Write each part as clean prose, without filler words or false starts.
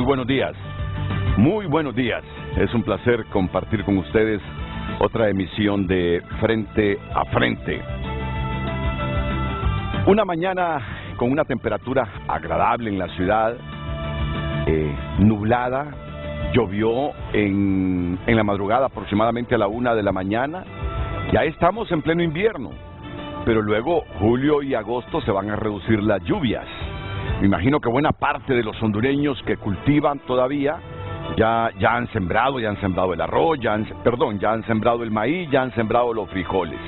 Muy buenos días. Muy buenos días. Es un placer compartir con ustedes otra emisión de Frente a Frente. Una mañana con una temperatura agradable en la ciudad, nublada, llovió en la madrugada aproximadamente a la 1 de la mañana. Ya estamos en pleno invierno, pero luego julio y agosto se van a reducir las lluvias. Me imagino que buena parte de los hondureños que cultivan todavía ya han sembrado el arroz, ya han sembrado el maíz, ya han sembrado los frijoles.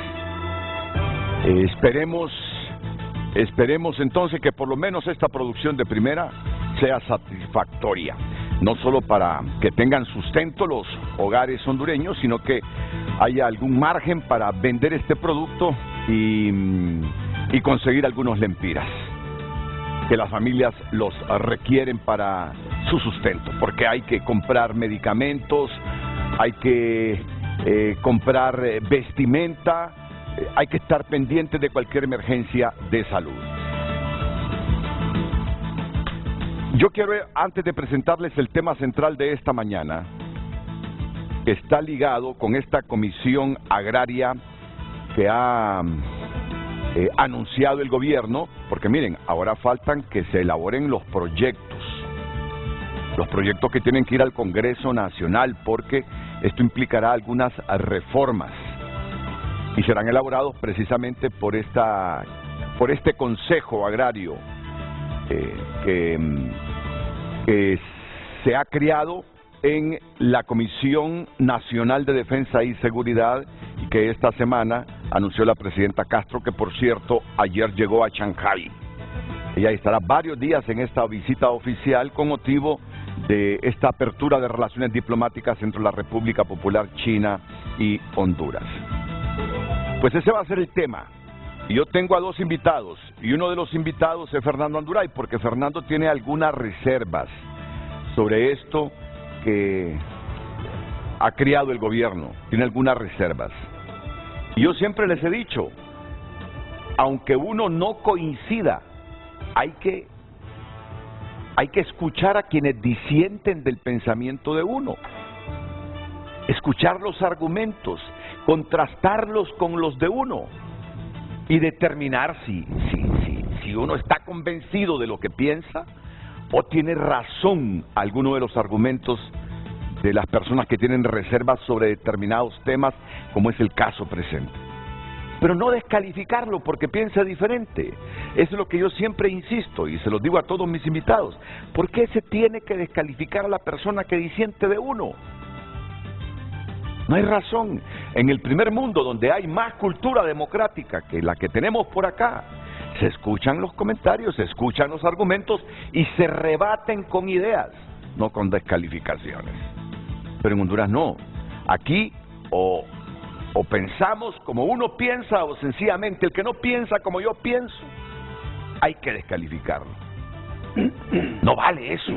Esperemos entonces que por lo menos esta producción de primera sea satisfactoria, no solo para que tengan sustento los hogares hondureños, sino que haya algún margen para vender este producto y conseguir algunos lempiras que las familias los requieren para su sustento, porque hay que comprar medicamentos, hay que comprar vestimenta, hay que estar pendiente de cualquier emergencia de salud. Yo quiero, antes de presentarles el tema central de esta mañana, que está ligado con esta comisión agraria que ha anunciado el gobierno, porque miren, ahora faltan que se elaboren los proyectos que tienen que ir al Congreso Nacional, porque esto implicará algunas reformas y serán elaborados precisamente por este Consejo Agrario que se ha creado en la Comisión Nacional de Defensa y Seguridad, y que esta semana anunció la presidenta Castro, que por cierto ayer llegó a Shanghái. Ella estará varios días en esta visita oficial con motivo de esta apertura de relaciones diplomáticas entre la República Popular China y Honduras. Pues ese va a ser el tema. Y yo tengo a dos invitados, y uno de los invitados es Fernando Anduray, porque Fernando tiene algunas reservas sobre esto que ha creado el gobierno, tiene algunas reservas. Y yo siempre les he dicho, aunque uno no coincida, hay que escuchar a quienes disienten del pensamiento de uno, escuchar los argumentos, contrastarlos con los de uno y determinar si uno está convencido de lo que piensa o tiene razón alguno de los argumentos de las personas que tienen reservas sobre determinados temas, como es el caso presente. Pero no descalificarlo porque piensa diferente. Eso es lo que yo siempre insisto y se los digo a todos mis invitados. ¿Por qué se tiene que descalificar a la persona que disiente de uno? No hay razón. En el primer mundo, donde hay más cultura democrática que la que tenemos por acá, se escuchan los comentarios, se escuchan los argumentos y se rebaten con ideas, no con descalificaciones. Pero en Honduras no. Aquí o pensamos como uno piensa, o sencillamente el que no piensa como yo pienso, hay que descalificarlo. No vale eso.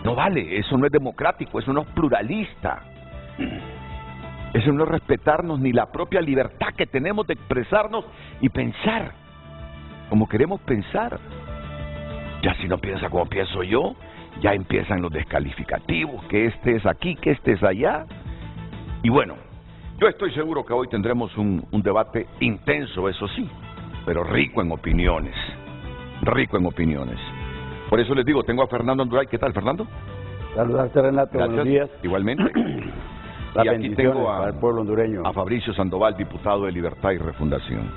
No vale, eso no es democrático, eso no es pluralista. Eso no es respetarnos ni la propia libertad que tenemos de expresarnos y pensar como queremos pensar. Ya si no piensa como pienso yo, ya empiezan los descalificativos, que este es aquí, que este es allá. Y bueno, yo estoy seguro que hoy tendremos un debate intenso, eso sí, pero rico en opiniones. Por eso les digo, tengo a Fernando Anduray. ¿Qué tal, Fernando? Saludarte, Renato. Gracias. Buenos días. Igualmente. Y aquí tengo al pueblo hondureño. A Fabricio Sandoval, diputado de Libertad y Refundación.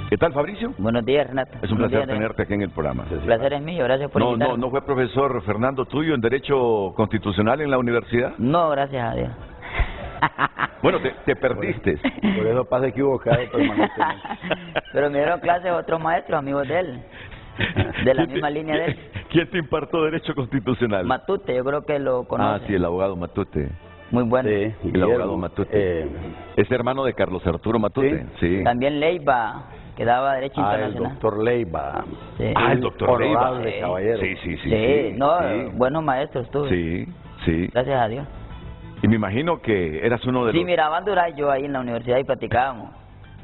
¿Qué tal, Fabricio? Buenos días, Renato. Es un placer tenerte aquí en el programa. El placer es mío, gracias por invitarme. ¿No fue profesor Fernando tuyo en Derecho Constitucional en la universidad? No, gracias a Dios. Bueno, te perdiste. Por eso pasa equivocado permanentemente. Pero me dieron clases otros maestros, amigos de él, de la misma línea de él. ¿Quién te impartió Derecho Constitucional? Matute, yo creo que lo conoce. Ah, sí, el abogado Matute. Muy bueno. Sí, el abogado Matute. Es hermano de Carlos Arturo Matute. Sí. También Leiva, que daba Derecho Internacional. El doctor Leiva. Sí. El doctor Leiva. Caballero. Sí. Buenos maestros tú. Sí. Gracias a Dios. Y me imagino que eras uno de los... Sí, miraba a Anduray yo ahí en la universidad y platicábamos.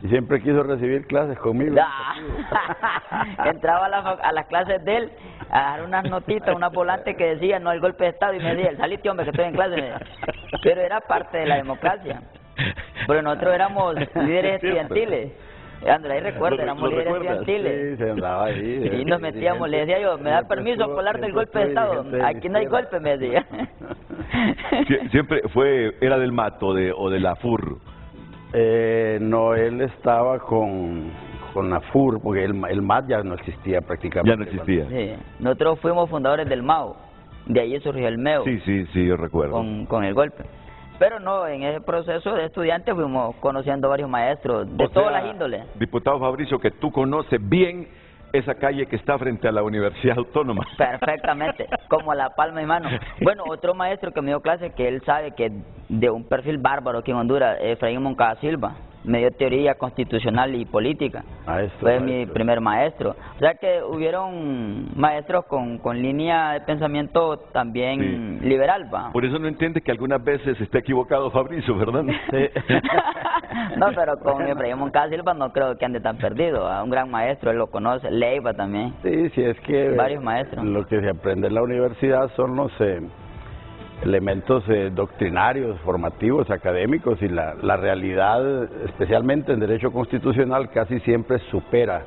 Y siempre quiso recibir clases conmigo. Entraba a las clases de él a dar unas notitas, unas volantes que decían no al golpe de Estado y me decía, saliste hombre que estoy en clase. Pero era parte de la democracia. Pero nosotros éramos líderes estudiantiles. Andrés, recuerda, éramos líderes estudiantiles. Sí, se andaba ahí. Y nos metíamos, le decía yo, ¿me da permiso para hablar del golpe de Estado? Aquí no hay golpe, me decía. Siempre era del MAT o de la FUR. No, él estaba con la FUR, porque el MAT ya no existía prácticamente. Ya no existía. Sí. Nosotros fuimos fundadores del MAO, de ahí surgió el MEO. Sí, yo recuerdo. Con el golpe. Pero no, en ese proceso de estudiantes fuimos conociendo varios maestros de todas las índoles. Diputado Fabricio, que tú conoces bien esa calle que está frente a la Universidad Autónoma. Perfectamente, como la palma de mano. Bueno, otro maestro que me dio clase, que él sabe que de un perfil bárbaro aquí en Honduras, Efraín Moncada Silva, me dio teoría constitucional y política. Fue mi primer maestro. O sea que hubieron maestros con línea de pensamiento también liberal, ¿va? Por eso no entiende que algunas veces esté equivocado Fabricio, ¿verdad? Sí. No, pero con Efraín Moncada Silva no creo que ande tan perdido. A un gran maestro, él lo conoce, Leiva también. Sí, es que varios maestros. Lo que se aprende en la universidad son los elementos doctrinarios, formativos, académicos, y la realidad, especialmente en derecho constitucional, casi siempre supera,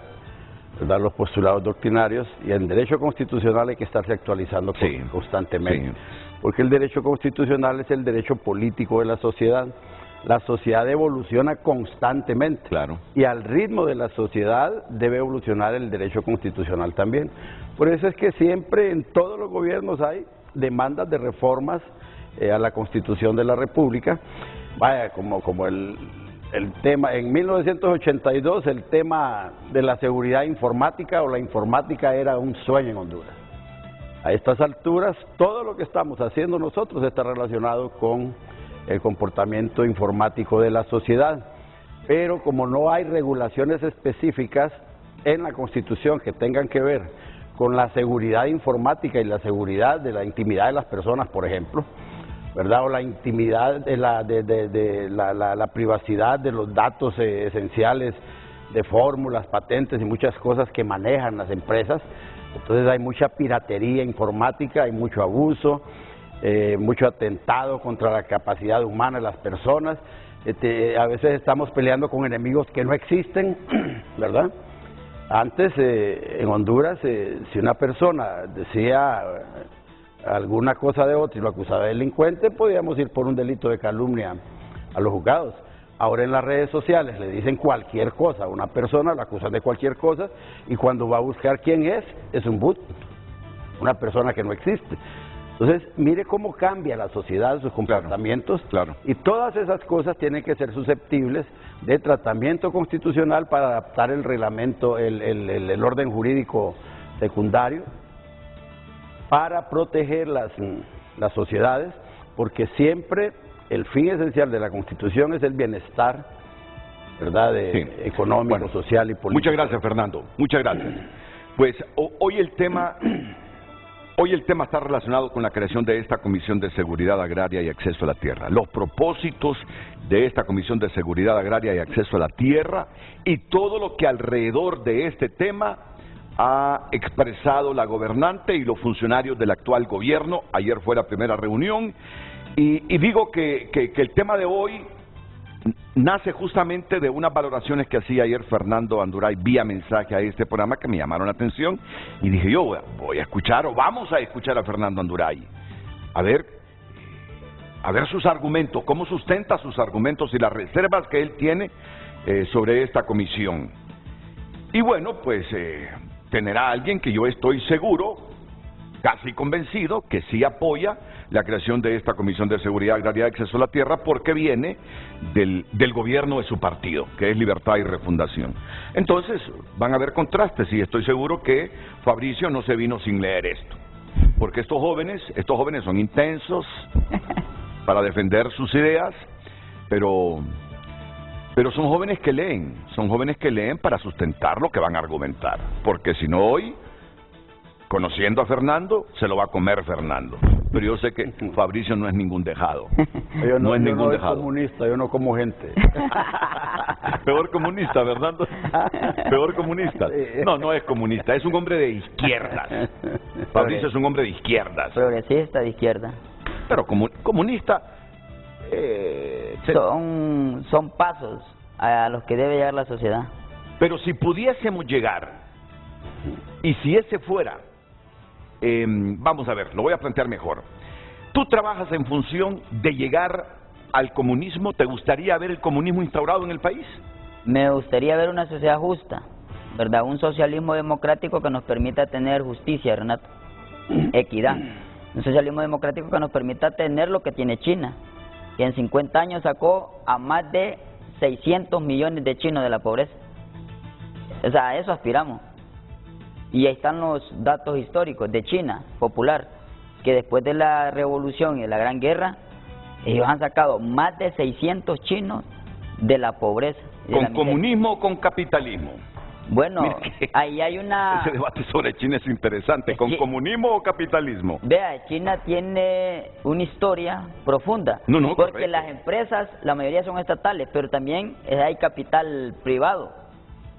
¿verdad?, los postulados doctrinarios, y en derecho constitucional hay que estarse actualizando constantemente, porque el derecho constitucional es el derecho político de la sociedad. La sociedad evoluciona constantemente, y al ritmo de la sociedad debe evolucionar el derecho constitucional también. Por eso es que siempre en todos los gobiernos hay demandas de reformas a la Constitución de la República. Vaya, como el tema, en 1982 el tema de la seguridad informática o la informática era un sueño en Honduras. A estas alturas, todo lo que estamos haciendo nosotros está relacionado con el comportamiento informático de la sociedad, pero como no hay regulaciones específicas en la Constitución que tengan que ver con la seguridad informática y la seguridad de la intimidad de las personas, por ejemplo, ¿verdad?, o la intimidad de la privacidad de los datos esenciales de fórmulas, patentes y muchas cosas que manejan las empresas. Entonces hay mucha piratería informática, hay mucho abuso, mucho atentado contra la capacidad humana de las personas. A veces estamos peleando con enemigos que no existen, ¿verdad? Antes, en Honduras, si una persona decía alguna cosa de otra y lo acusaba de delincuente, podíamos ir por un delito de calumnia a los juzgados. Ahora en las redes sociales le dicen cualquier cosa a una persona, la acusan de cualquier cosa, y cuando va a buscar quién es un boot, una persona que no existe. Entonces, mire cómo cambia la sociedad, sus comportamientos, y todas esas cosas tienen que ser susceptibles de tratamiento constitucional para adaptar el reglamento, el orden jurídico secundario, para proteger las sociedades, porque siempre el fin esencial de la Constitución es el bienestar, ¿verdad?, económico, social y político. Muchas gracias, Fernando, muchas gracias. Pues hoy el tema está relacionado con la creación de esta Comisión de Seguridad Agraria y Acceso a la Tierra. Los propósitos de esta Comisión de Seguridad Agraria y Acceso a la Tierra y todo lo que alrededor de este tema ha expresado la gobernante y los funcionarios del actual gobierno. Ayer fue la primera reunión y digo que el tema de hoy nace justamente de unas valoraciones que hacía ayer Fernando Anduray vía mensaje a este programa que me llamaron la atención y dije yo voy a escuchar o vamos a escuchar a Fernando Anduray a ver sus argumentos, cómo sustenta sus argumentos y las reservas que él tiene sobre esta comisión. Y bueno, pues tendrá alguien que yo estoy seguro, casi convencido, que sí apoya la creación de esta Comisión de Seguridad Agraria y Acceso a la Tierra porque viene del gobierno de su partido, que es Libertad y Refundación. Entonces, van a haber contrastes y estoy seguro que Fabricio no se vino sin leer esto. Porque estos jóvenes son intensos para defender sus ideas, pero son jóvenes que leen para sustentar lo que van a argumentar. Porque si no hoy, conociendo a Fernando, se lo va a comer Fernando. Pero yo sé que Fabricio no es ningún dejado. Yo no es ningún soy dejado. Comunista, yo no como gente. Peor comunista, Fernando. Peor comunista. No, no es comunista, es un hombre de izquierdas. Fabricio es un hombre de izquierdas. Progresista de izquierda. Pero comunista... son pasos a los que debe llegar la sociedad. Pero si pudiésemos llegar, y si ese fuera, vamos a ver, lo voy a plantear mejor. Tú trabajas en función de llegar al comunismo. ¿Te gustaría ver el comunismo instaurado en el país? Me gustaría ver una sociedad justa, ¿verdad? Un socialismo democrático que nos permita tener justicia, Renato, equidad. Un socialismo democrático que nos permita tener lo que tiene China, que en 50 años sacó a más de 600 millones de chinos de la pobreza. O sea, a eso aspiramos. Y ahí están los datos históricos de China popular, que después de la revolución y de la Gran Guerra, ellos han sacado más de 600 chinos de la pobreza. ¿Con comunismo o con capitalismo? Bueno, ahí hay una... Ese debate sobre China es interesante. ¿Con comunismo o capitalismo? Vea, China tiene una historia profunda. No, porque correcto. Las empresas, la mayoría son estatales, pero también hay capital privado.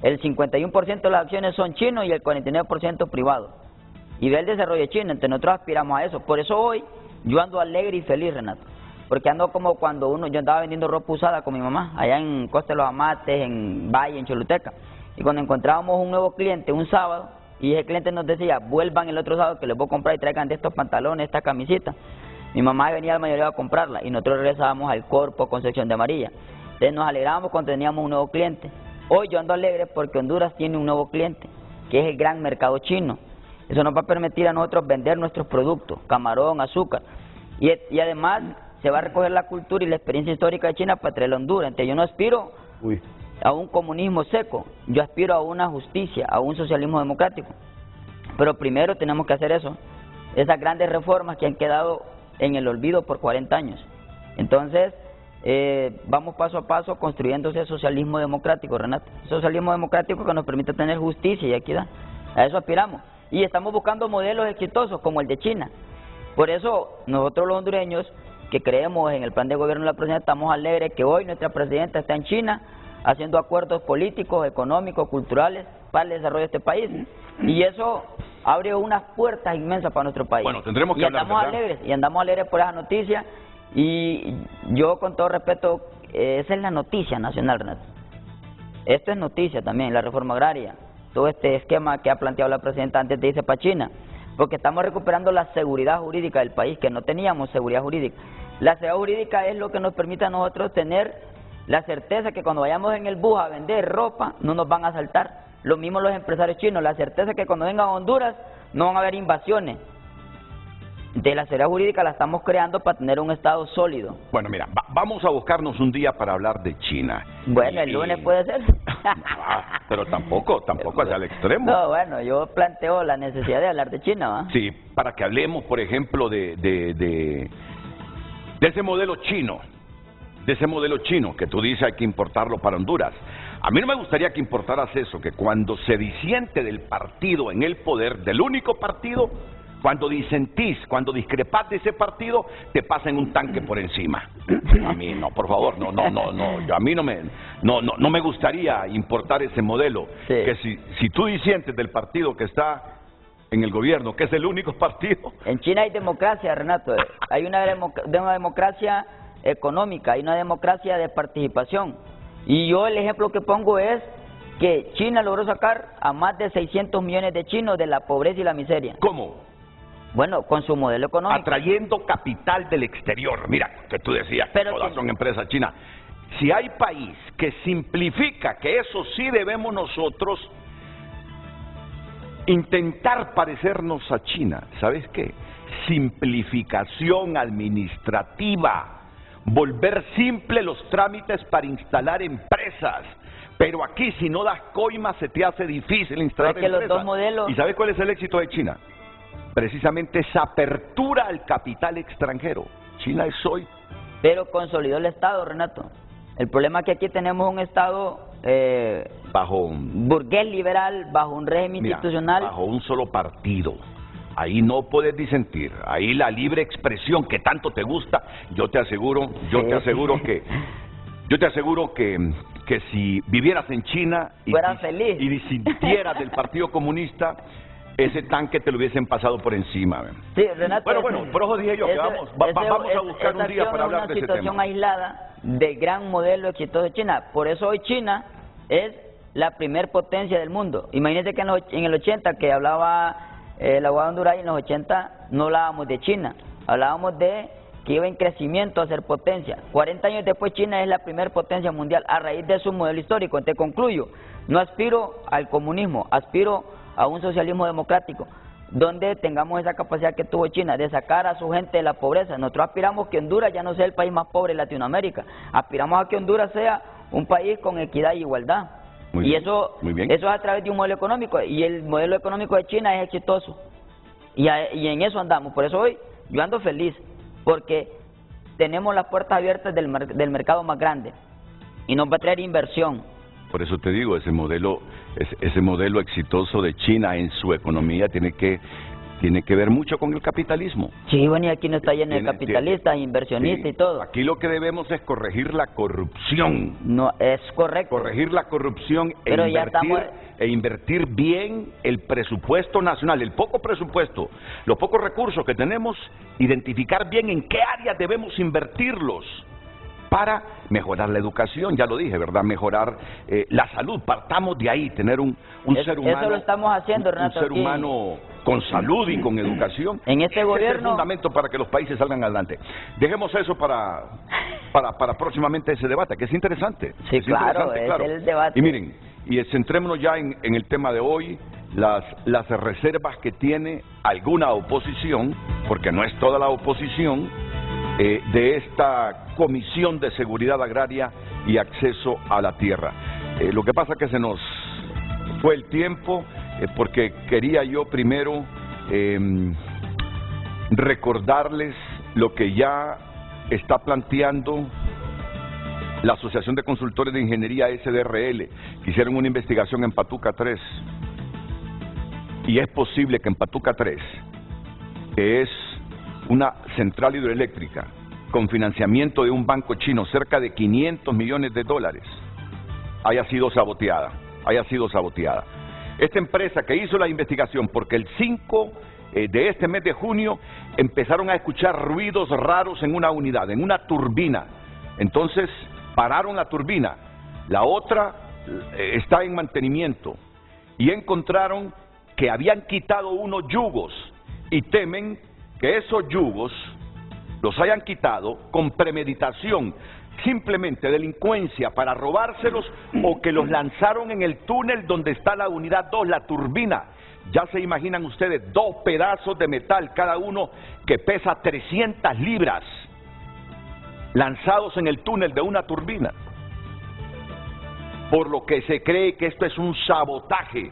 El 51% de las acciones son chinos y el 49% privado. Y ve el desarrollo de China, entonces nosotros aspiramos a eso. Por eso hoy yo ando alegre y feliz, Renato. Porque ando como cuando yo andaba vendiendo ropa usada con mi mamá, allá en Costa de los Amates, en Valle, en Choluteca. Y cuando encontrábamos un nuevo cliente un sábado, y ese cliente nos decía, vuelvan el otro sábado que les voy a comprar y traigan de estos pantalones, esta camisita. Mi mamá venía a la mayoría a comprarla y nosotros regresábamos al Corpo con sección de amarilla. Entonces nos alegrábamos cuando teníamos un nuevo cliente. Hoy yo ando alegre porque Honduras tiene un nuevo cliente, que es el gran mercado chino. Eso nos va a permitir a nosotros vender nuestros productos, camarón, azúcar. Y además se va a recoger la cultura y la experiencia histórica de China para traerla a Honduras. Entonces yo no aspiro a un comunismo seco, yo aspiro a una justicia, a un socialismo democrático. Pero primero tenemos que hacer eso, esas grandes reformas que han quedado en el olvido por 40 años. Entonces, vamos paso a paso construyendo ese socialismo democrático, Renato. Socialismo democrático que nos permite tener justicia y equidad. A eso aspiramos. Y estamos buscando modelos exitosos como el de China. Por eso, nosotros los hondureños, que creemos en el plan de gobierno de la presidenta, estamos alegres que hoy nuestra presidenta está en China, haciendo acuerdos políticos, económicos, culturales para el desarrollo de este país. Y eso abre unas puertas inmensas para nuestro país. Bueno, tendremos que hablar, ¿verdad? Y andamos alegres por esa noticia. Y yo, con todo respeto, esa es la noticia nacional, Renato. Esto es noticia también, la reforma agraria. Todo este esquema que ha planteado la presidenta antes de irse para China. Porque estamos recuperando la seguridad jurídica del país, que no teníamos seguridad jurídica. La seguridad jurídica es lo que nos permite a nosotros tener la certeza que cuando vayamos en el bus a vender ropa, no nos van a asaltar. Lo mismo los empresarios chinos, la certeza que cuando vengan a Honduras no van a haber invasiones. De la seguridad jurídica la estamos creando para tener un Estado sólido. Bueno, mira, vamos a buscarnos un día para hablar de China. Bueno, el lunes puede ser. Pero tampoco hacia el extremo. No, bueno, yo planteo la necesidad de hablar de China, ¿va? Sí, para que hablemos, por ejemplo, de ese modelo chino. De ese modelo chino que tú dices hay que importarlo para Honduras. A mí no me gustaría que importaras eso, que cuando se disiente del partido en el poder, del único partido, cuando disentís, cuando discrepás de ese partido, te pasen un tanque por encima. A mí no, por favor, no, a mí no me gustaría importar ese modelo. Sí. Que si tú disientes del partido que está en el gobierno, que es el único partido. En China hay democracia, Renato. Hay una democracia económica, hay una democracia de participación. Y yo el ejemplo que pongo es que China logró sacar a más de 600 millones de chinos de la pobreza y la miseria. ¿Cómo? Bueno, con su modelo económico. Atrayendo capital del exterior. Mira, que tú decías, pero todas son empresas chinas. Si hay país que simplifica, que eso sí debemos nosotros intentar parecernos a China, ¿sabes qué? Simplificación administrativa. Volver simple los trámites para instalar empresas. Pero aquí, si no das coima, se te hace difícil instalar empresas. Los dos modelos... ¿Y sabes cuál es el éxito de China? Precisamente esa apertura al capital extranjero. China es hoy. Pero consolidó el Estado, Renato. El problema es que aquí tenemos un Estado bajo un burgués liberal, bajo un régimen institucional. Bajo un solo partido. ahí no puedes disentir. Ahí la libre expresión que tanto te gusta, yo te aseguro que si vivieras en China y disintieras del Partido Comunista, ese tanque te lo hubiesen pasado por encima. Sí, Renato. Bueno, por eso dije yo que vamos a buscar un día para hablar de ese tema. Es una situación aislada del gran modelo exitoso de China. Por eso hoy China es la primer potencia del mundo. Imagínense que en el 80, que hablaba el abogado Honduray, en los 80 no hablábamos de China, hablábamos de que iba en crecimiento a ser potencia. 40 años después China es la primer potencia mundial a raíz de su modelo histórico. Entonces concluyo, no aspiro al comunismo, aspiro a un socialismo democrático, donde tengamos esa capacidad que tuvo China de sacar a su gente de la pobreza. Nosotros aspiramos que Honduras ya no sea el país más pobre de Latinoamérica, aspiramos a que Honduras sea un país con equidad y igualdad. Eso es a través de un modelo económico, y el modelo económico de China es exitoso, y en eso andamos. Por eso hoy yo ando feliz, porque tenemos las puertas abiertas del mercado más grande, y nos va a traer inversión. Por eso te digo, ese modelo exitoso de China en su economía tiene que ver mucho con el capitalismo. Sí, bueno, y aquí no está lleno de capitalistas, inversionistas y todo. Aquí lo que debemos es corregir la corrupción. No, es correcto. Corregir la corrupción e invertir bien el presupuesto nacional, el poco presupuesto, los pocos recursos que tenemos, identificar bien en qué áreas debemos invertirlos para mejorar la educación, ya lo dije, ¿verdad? Mejorar la salud, partamos de ahí, tener un ser humano. Eso lo estamos haciendo, Renato. Un ser humano con salud y con educación. En este gobierno. Es el fundamento para que los países salgan adelante. Dejemos eso para próximamente ese debate, que es interesante. Sí, claro, es el debate. Y miren, centrémonos ya en el tema de hoy, las reservas que tiene alguna oposición, porque no es toda la oposición, de esta Comisión de Seguridad Agraria y Acceso a la Tierra. Lo que pasa es que se nos fue el tiempo, porque quería yo primero recordarles lo que ya está planteando la Asociación de Consultores de Ingeniería SDRL, que hicieron una investigación en Patuca 3, y es posible que en Patuca 3, que es una central hidroeléctrica con financiamiento de un banco chino, cerca de 500 millones de dólares, haya sido saboteada. Esta empresa que hizo la investigación, porque el 5 de este mes de junio empezaron a escuchar ruidos raros en una unidad, en una turbina. Entonces pararon la turbina, la otra está en mantenimiento, y encontraron que habían quitado unos yugos, y temen que esos yugos los hayan quitado con premeditación, simplemente delincuencia para robárselos, o que los lanzaron en el túnel donde está la unidad 2, la turbina. Ya se imaginan ustedes, 2 pedazos de metal, cada uno que pesa 300 libras, lanzados en el túnel de una turbina. Por lo que se cree que esto es un sabotaje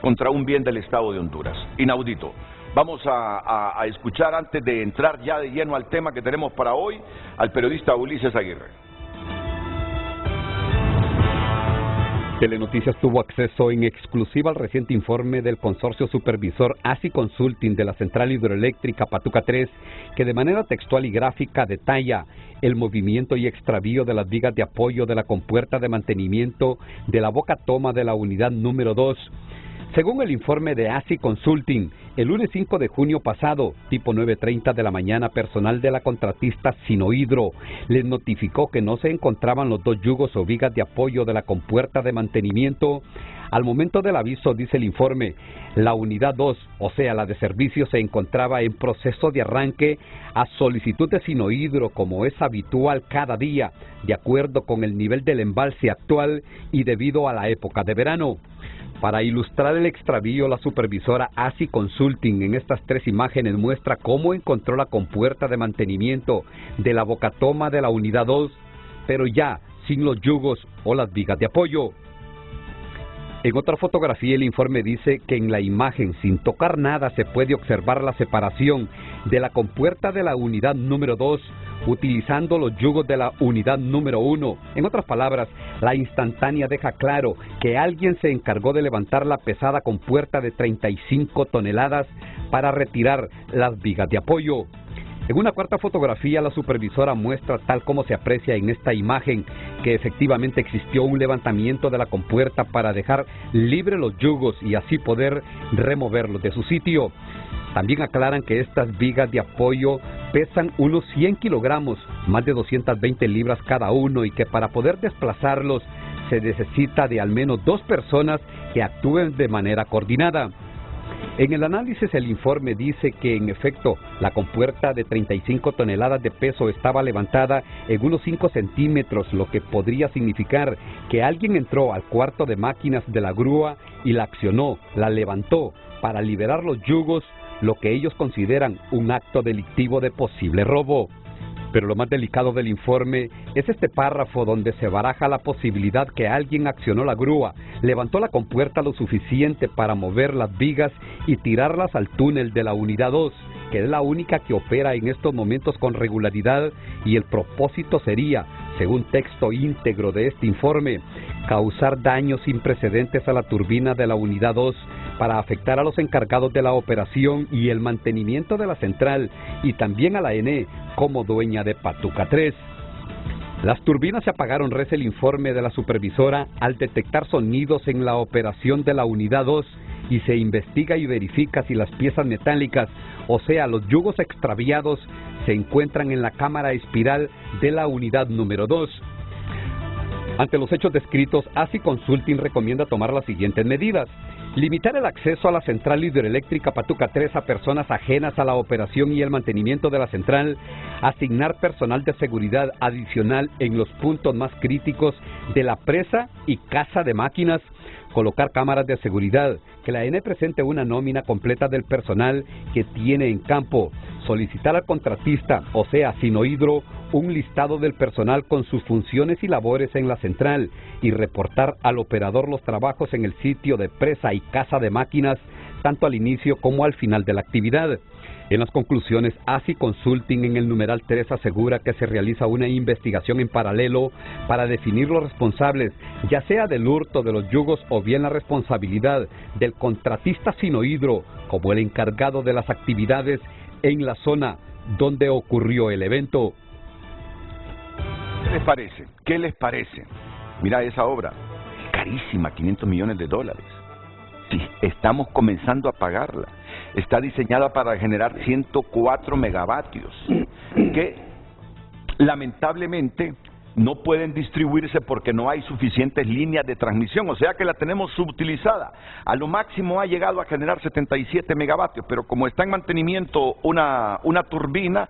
contra un bien del Estado de Honduras. Inaudito. Vamos a escuchar, antes de entrar ya de lleno al tema que tenemos para hoy, al periodista Ulises Aguirre. Telenoticias tuvo acceso en exclusiva al reciente informe del consorcio supervisor ASI Consulting de la central hidroeléctrica Patuca 3, que de manera textual y gráfica detalla el movimiento y extravío de las vigas de apoyo de la compuerta de mantenimiento de la boca toma de la unidad número 2. Según el informe de ASI Consulting, el lunes 5 de junio pasado, tipo 9:30 de la mañana, personal de la contratista Sinohidro les notificó que no se encontraban los 2 yugos o vigas de apoyo de la compuerta de mantenimiento. Al momento del aviso, dice el informe, la unidad 2, o sea, la de servicio, se encontraba en proceso de arranque a solicitud de Sinohidro, como es habitual cada día, de acuerdo con el nivel del embalse actual y debido a la época de verano. Para ilustrar el extravío, la supervisora ASI Consulting en estas 3 imágenes muestra cómo encontró la compuerta de mantenimiento de la bocatoma de la unidad 2, pero ya sin los yugos o las vigas de apoyo. En otra fotografía el informe dice que en la imagen, sin tocar nada, se puede observar la separación de la compuerta de la unidad número 2, utilizando los yugos de la unidad número 1. En otras palabras, la instantánea deja claro que alguien se encargó de levantar la pesada compuerta de 35 toneladas para retirar las vigas de apoyo. En una cuarta fotografía, la supervisora muestra, tal como se aprecia en esta imagen, que efectivamente existió un levantamiento de la compuerta para dejar libres los yugos y así poder removerlos de su sitio. También aclaran que estas vigas de apoyo pesan unos 100 kilogramos, más de 220 libras cada uno, y que para poder desplazarlos se necesita de al menos 2 personas que actúen de manera coordinada. En el análisis el informe dice que en efecto la compuerta de 35 toneladas de peso estaba levantada en unos 5 centímetros, lo que podría significar que alguien entró al cuarto de máquinas de la grúa y la accionó, la levantó para liberar los yugos, lo que ellos consideran un acto delictivo de posible robo. Pero lo más delicado del informe es este párrafo donde se baraja la posibilidad que alguien accionó la grúa, levantó la compuerta lo suficiente para mover las vigas y tirarlas al túnel de la unidad 2, que es la única que opera en estos momentos con regularidad, y el propósito sería, según texto íntegro de este informe, causar daños sin precedentes a la turbina de la unidad 2 para afectar a los encargados de la operación y el mantenimiento de la central, y también a la ENE como dueña de Patuca 3. Las turbinas se apagaron, reza el informe de la supervisora, al detectar sonidos en la operación de la unidad 2, y se investiga y verifica si las piezas metálicas, o sea, los yugos extraviados, se encuentran en la cámara espiral de la unidad número 2. Ante los hechos descritos, ASI Consulting recomienda tomar las siguientes medidas: limitar el acceso a la central hidroeléctrica Patuca 3 a personas ajenas a la operación y el mantenimiento de la central, asignar personal de seguridad adicional en los puntos más críticos de la presa y casa de máquinas, colocar cámaras de seguridad, que la ENE presente una nómina completa del personal que tiene en campo, solicitar al contratista, o sea, Sinohidro, un listado del personal con sus funciones y labores en la central y reportar al operador los trabajos en el sitio de presa y casa de máquinas, tanto al inicio como al final de la actividad. En las conclusiones, ASI Consulting en el numeral 3 asegura que se realiza una investigación en paralelo para definir los responsables, ya sea del hurto de los yugos o bien la responsabilidad del contratista Sinohidro como el encargado de las actividades en la zona donde ocurrió el evento. ¿Qué les parece? ¿Qué les parece? Mira esa obra, carísima, $500 millones. Sí, estamos comenzando a pagarla. Está diseñada para generar 104 megavatios, que lamentablemente no pueden distribuirse porque no hay suficientes líneas de transmisión, o sea que la tenemos subutilizada. A lo máximo ha llegado a generar 77 megavatios, pero como está en mantenimiento una turbina,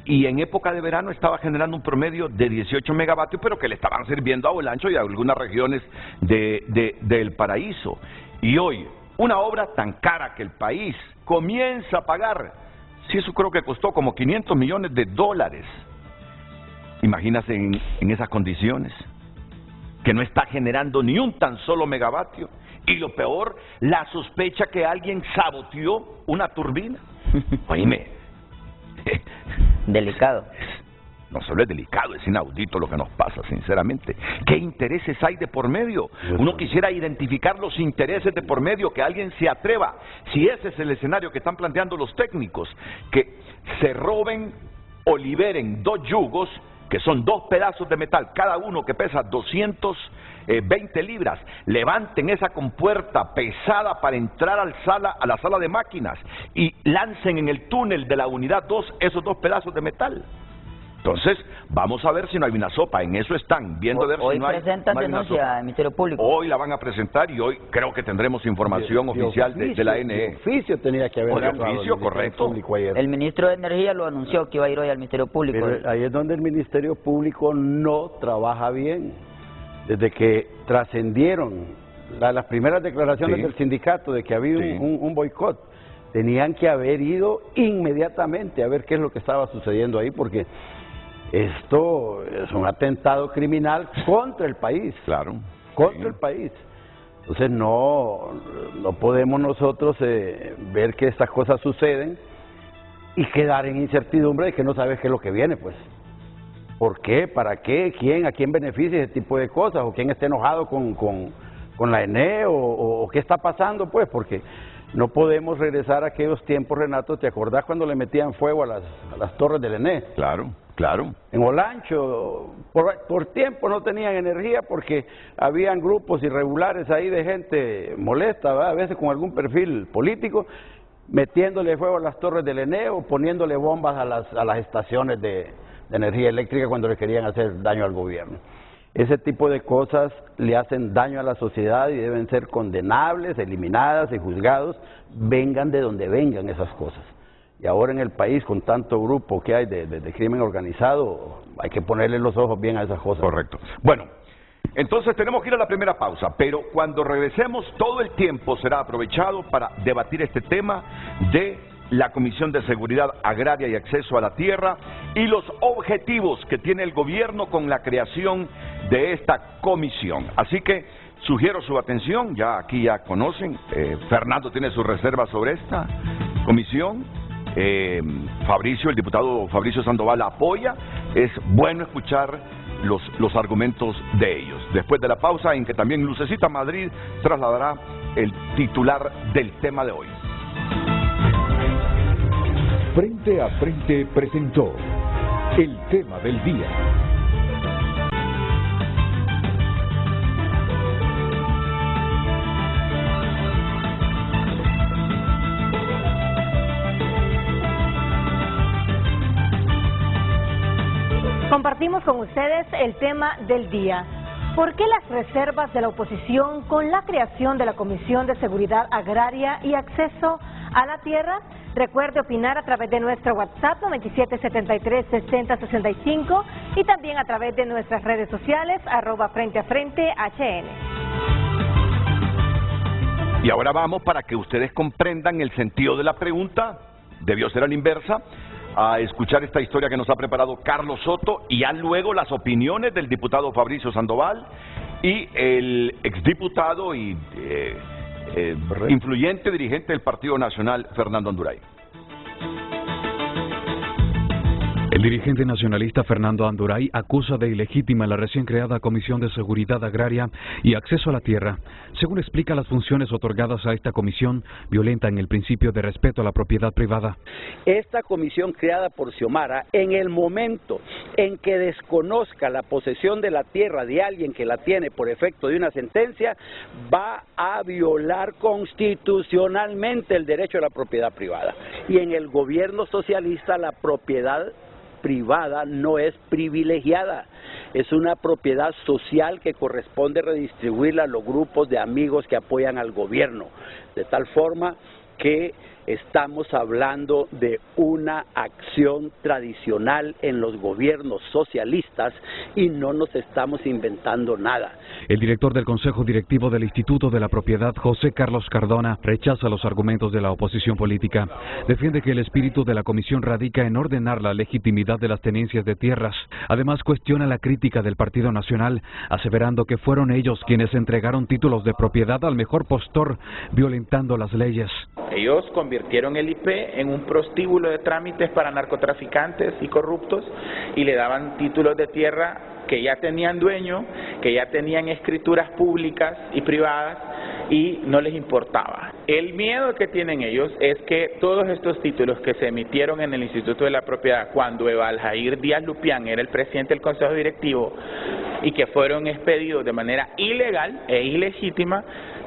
y en época de verano estaba generando un promedio de 18 megavatios, pero que le estaban sirviendo a Olancho y a algunas regiones del Paraíso. Y hoy, una obra tan cara que el país comienza a pagar, si eso creo que costó como $500 millones. Imagínate en esas condiciones, que no está generando ni un tan solo megavatio, y lo peor, la sospecha que alguien saboteó una turbina. Oíme, delicado. No solo es delicado, es inaudito lo que nos pasa, sinceramente. ¿Qué intereses hay de por medio? Uno quisiera identificar los intereses de por medio, que alguien se atreva, si ese es el escenario que están planteando los técnicos, que se roben o liberen 2 yugos, que son 2 pedazos de metal, cada uno que pesa 220 libras, levanten esa compuerta pesada para entrar a la sala de máquinas y lancen en el túnel de la unidad 2 esos 2 pedazos de metal. Entonces, vamos a ver si no hay una sopa. En eso están, viendo a ver si no hay. Hoy presentan denuncia al Ministerio Público. Hoy la van a presentar y hoy creo que tendremos información oficial de la ENE. De oficio tenía que haber. De oficio, correcto. El ministro de Energía lo anunció que iba a ir hoy al Ministerio Público. Pero ahí es donde el Ministerio Público no trabaja bien. Desde que trascendieron las primeras declaraciones del sindicato de que había un boicot, tenían que haber ido inmediatamente a ver qué es lo que estaba sucediendo ahí, porque esto es un atentado criminal contra el país. Claro. Contra el país. Entonces no podemos nosotros ver que estas cosas suceden y quedar en incertidumbre de que no sabes qué es lo que viene, pues. ¿Por qué? ¿Para qué? ¿Quién? ¿A quién beneficia ese tipo de cosas? ¿O quién está enojado con la ENE? ¿O qué está pasando? Pues porque no podemos regresar a aquellos tiempos, Renato. ¿Te acordás cuando le metían fuego a las torres del ENE? Claro, claro. En Olancho, por tiempo no tenían energía porque habían grupos irregulares ahí de gente molesta, ¿verdad? A veces con algún perfil político, metiéndole fuego a las torres del ENE o poniéndole bombas a las estaciones de energía eléctrica cuando le querían hacer daño al gobierno. Ese tipo de cosas le hacen daño a la sociedad y deben ser condenables, eliminadas y juzgados, vengan de donde vengan esas cosas. Y ahora en el país, con tanto grupo que hay de crimen organizado, hay que ponerle los ojos bien a esas cosas. Correcto. Bueno, entonces tenemos que ir a la primera pausa, pero cuando regresemos todo el tiempo será aprovechado para debatir este tema de la Comisión de Seguridad Agraria y Acceso a la Tierra y los objetivos que tiene el gobierno con la creación de esta comisión. Así que sugiero su atención, ya aquí ya conocen, Fernando tiene sus reservas sobre esta comisión, el diputado Fabricio Sandoval apoya, es bueno escuchar los argumentos de ellos. Después de la pausa en que también Lucecita Madrid trasladará el titular del tema de hoy. Frente a Frente presentó el tema del día. Compartimos con ustedes el tema del día. ¿Por qué las reservas de la oposición con la creación de la Comisión de Seguridad Agraria y Acceso a la Tierra? Recuerde opinar a través de nuestro WhatsApp 9773-6065 y también a través de nuestras redes sociales @FrenteAFrente_HN. Y ahora vamos, para que ustedes comprendan el sentido de la pregunta, debió ser a la inversa, a escuchar esta historia que nos ha preparado Carlos Soto y ya luego las opiniones del diputado Fabricio Sandoval y el exdiputado y influyente dirigente del Partido Nacional, Fernando Anduray. El dirigente nacionalista Fernando Anduray acusa de ilegítima la recién creada Comisión de Seguridad Agraria y Acceso a la Tierra. Según explica, las funciones otorgadas a esta comisión violentan el principio de respeto a la propiedad privada. Esta comisión creada por Xiomara, en el momento en que desconozca la posesión de la tierra de alguien que la tiene por efecto de una sentencia, va a violar constitucionalmente el derecho a la propiedad privada. Y en el gobierno socialista la propiedad privada no es privilegiada, es una propiedad social que corresponde redistribuirla a los grupos de amigos que apoyan al gobierno, de tal forma que estamos hablando de una acción tradicional en los gobiernos socialistas y no nos estamos inventando nada. El director del Consejo Directivo del Instituto de la Propiedad, José Carlos Cardona, rechaza los argumentos de la oposición política. Defiende que el espíritu de la comisión radica en ordenar la legitimidad de las tenencias de tierras. Además, cuestiona la crítica del Partido Nacional, aseverando que fueron ellos quienes entregaron títulos de propiedad al mejor postor, violentando las leyes. Ellos convirtieron el IP en un prostíbulo de trámites para narcotraficantes y corruptos y le daban títulos de tierra que ya tenían dueño, que ya tenían escrituras públicas y privadas y no les importaba. El miedo que tienen ellos es que todos estos títulos que se emitieron en el Instituto de la Propiedad cuando Evaljair Díaz Lupián era el presidente del Consejo Directivo y que fueron expedidos de manera ilegal e ilegítima,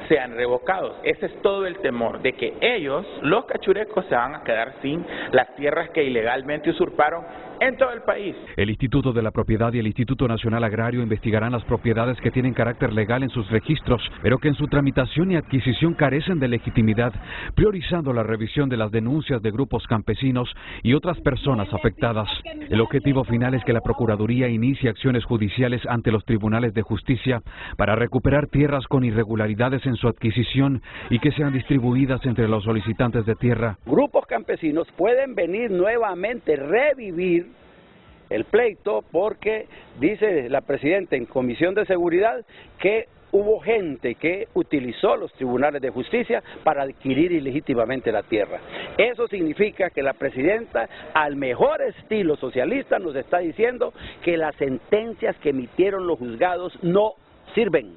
sean revocados. Ese es todo el temor, de que ellos, los cachurecos, se van a quedar sin las tierras que ilegalmente usurparon en todo el país. El Instituto de la Propiedad y el Instituto Nacional Agrario investigarán las propiedades que tienen carácter legal en sus registros, pero que en su tramitación y adquisición carecen de legitimidad, priorizando la revisión de las denuncias de grupos campesinos y otras personas afectadas. El objetivo final es que la Procuraduría inicie acciones judiciales ante los tribunales de justicia para recuperar tierras con irregularidades en su adquisición y que sean distribuidas entre los solicitantes de tierra. Grupos campesinos pueden venir nuevamente, revivir el pleito, porque dice la presidenta en Comisión de Seguridad que hubo gente que utilizó los tribunales de justicia para adquirir ilegítimamente la tierra. Eso significa que la presidenta, al mejor estilo socialista, nos está diciendo que las sentencias que emitieron los juzgados no sirven.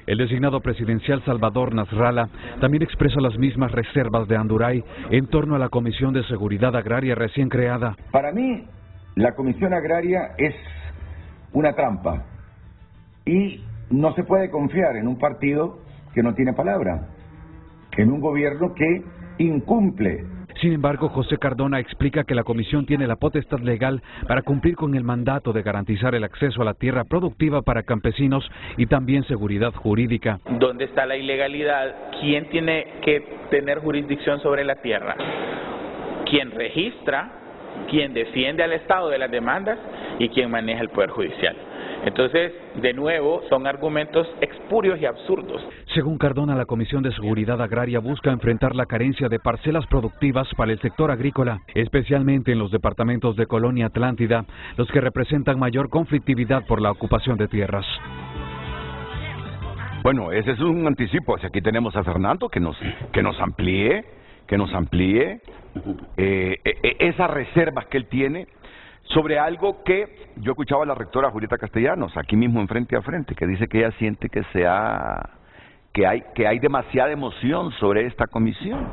El designado presidencial Salvador Nasralla también expresa las mismas reservas de Anduray en torno a la Comisión de Seguridad Agraria recién creada. Para mí, la Comisión Agraria es una trampa y no se puede confiar en un partido que no tiene palabra, en un gobierno que incumple. Sin embargo, José Cardona explica que la comisión tiene la potestad legal para cumplir con el mandato de garantizar el acceso a la tierra productiva para campesinos y también seguridad jurídica. ¿Dónde está la ilegalidad? ¿Quién tiene que tener jurisdicción sobre la tierra? ¿Quién registra? ¿Quién defiende al Estado de las demandas? ¿Y quién maneja el Poder Judicial? Entonces, de nuevo, son argumentos espurios y absurdos. Según Cardona, la Comisión de Seguridad Agraria busca enfrentar la carencia de parcelas productivas para el sector agrícola, especialmente en los departamentos de Colonia Atlántida, los que representan mayor conflictividad por la ocupación de tierras. Bueno, ese es un anticipo. Aquí tenemos a Fernando que nos amplíe esas reservas que él tiene sobre algo que yo escuchaba a la rectora Julieta Castellanos, aquí mismo en Frente a Frente, que dice que ella siente que hay demasiada emoción sobre esta comisión.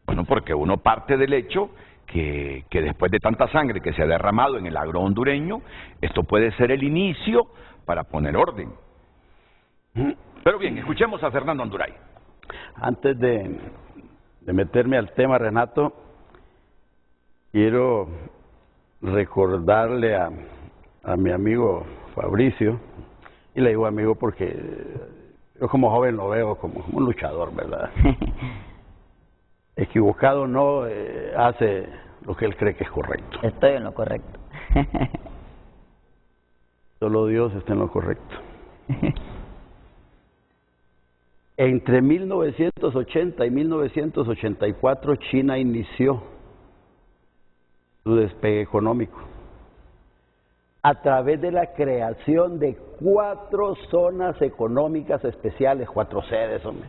Bueno, porque uno parte del hecho que después de tanta sangre que se ha derramado en el agro hondureño, esto puede ser el inicio para poner orden. Pero bien, escuchemos a Fernando Anduray. Antes de meterme al tema, Renato, quiero recordarle a mi amigo Fabricio, y le digo amigo porque yo como joven lo veo como un luchador, ¿verdad? Equivocado no, hace lo que él cree que es correcto. Estoy en lo correcto. Solo Dios está en lo correcto. Entre 1980 y 1984 China inició su despegue económico a través de la creación de 4 zonas económicas especiales, 4 sedes, hombre.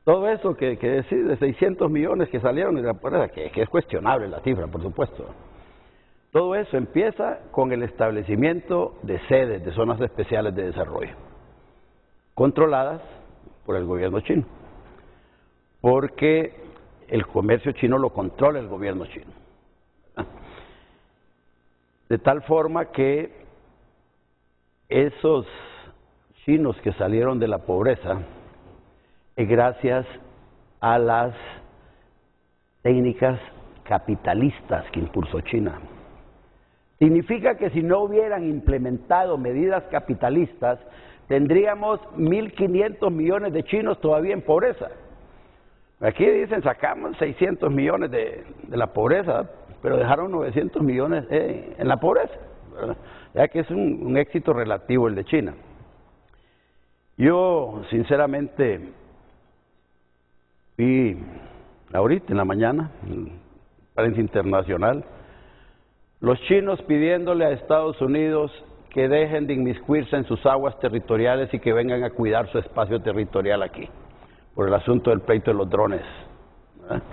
Todo eso que decir, de 600 millones que salieron de la pobreza, que es cuestionable la cifra, por supuesto. Todo eso empieza con el establecimiento de sedes, de zonas especiales de desarrollo, controladas por el gobierno chino, porque el comercio chino lo controla el gobierno chino. De tal forma que esos chinos que salieron de la pobreza, gracias a las técnicas capitalistas que impulsó China. Significa que si no hubieran implementado medidas capitalistas, tendríamos 1.500 millones de chinos todavía en pobreza. Aquí dicen, sacamos 600 millones de la pobreza, pero dejaron 900 millones en la pobreza, ¿verdad? Ya que es un éxito relativo el de China. Yo, sinceramente, vi ahorita en la mañana, en prensa internacional, los chinos pidiéndole a Estados Unidos que dejen de inmiscuirse en sus aguas territoriales y que vengan a cuidar su espacio territorial aquí, por el asunto del pleito de los drones, ¿verdad?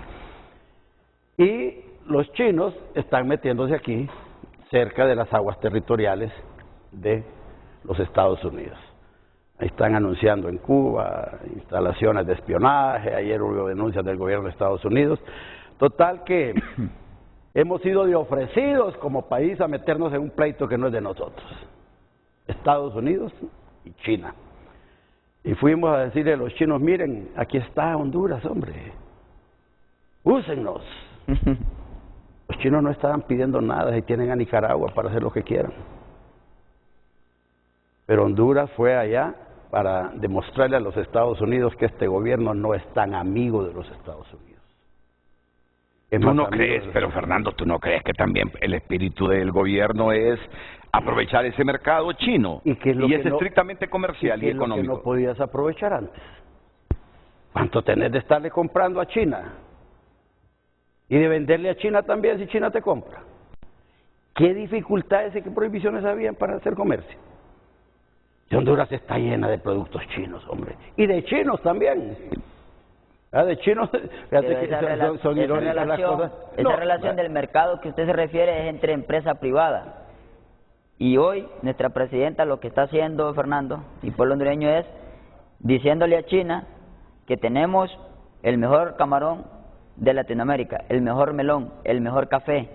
Y los chinos están metiéndose aquí, cerca de las aguas territoriales de los Estados Unidos. Ahí están anunciando en Cuba instalaciones de espionaje, ayer hubo denuncias del gobierno de Estados Unidos. Total que hemos sido de ofrecidos como país a meternos en un pleito que no es de nosotros. Estados Unidos y China. Y fuimos a decirle a los chinos, miren, aquí está Honduras, hombre, úsennos. Los chinos no estaban pidiendo nada y tienen a Nicaragua para hacer lo que quieran. Pero Honduras fue allá para demostrarle a los Estados Unidos que este gobierno no es tan amigo de los Estados Unidos. Tú no crees, pero Fernando, ¿tú no crees que también el espíritu del gobierno es aprovechar ese mercado chino? Y es estrictamente comercial y económico. ¿Qué no podías aprovechar antes? ¿Cuánto tenés de estarle comprando a China? Y de venderle a China también si China te compra. ¿Qué dificultades y qué prohibiciones habían para hacer comercio? Honduras está llena de productos chinos, hombre. Y de chinos también. De chinos, fíjate que son irónicas las cosas. Esa relación del mercado que usted se refiere es entre empresa privada. Y hoy nuestra presidenta lo que está haciendo, Fernando, y pueblo hondureño, es diciéndole a China que tenemos el mejor camarón de Latinoamérica, el mejor melón, el mejor café,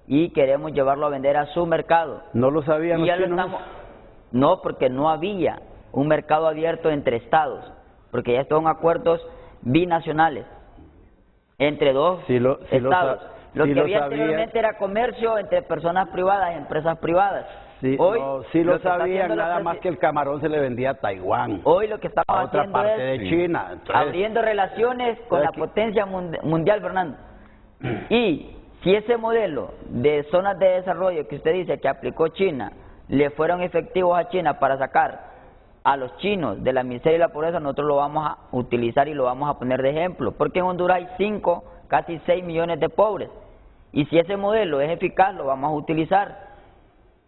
y queremos llevarlo a vender a su mercado. ¿No lo sabían los chinos? No, porque no había un mercado abierto entre estados, porque ya son acuerdos binacionales entre dos estados. Lo que había anteriormente era comercio entre personas privadas y empresas privadas. Sí, hoy sí lo sabían, nada más que el camarón se le vendía a Taiwán. Hoy lo que estamos a otra haciendo parte es de China. Entonces, abriendo relaciones con la potencia mundial, Fernando. Y si ese modelo de zonas de desarrollo que usted dice que aplicó China, le fueron efectivos a China para sacar a los chinos de la miseria y la pobreza, nosotros lo vamos a utilizar y lo vamos a poner de ejemplo. Porque en Honduras hay 5, casi 6 millones de pobres. Y si ese modelo es eficaz, lo vamos a utilizar.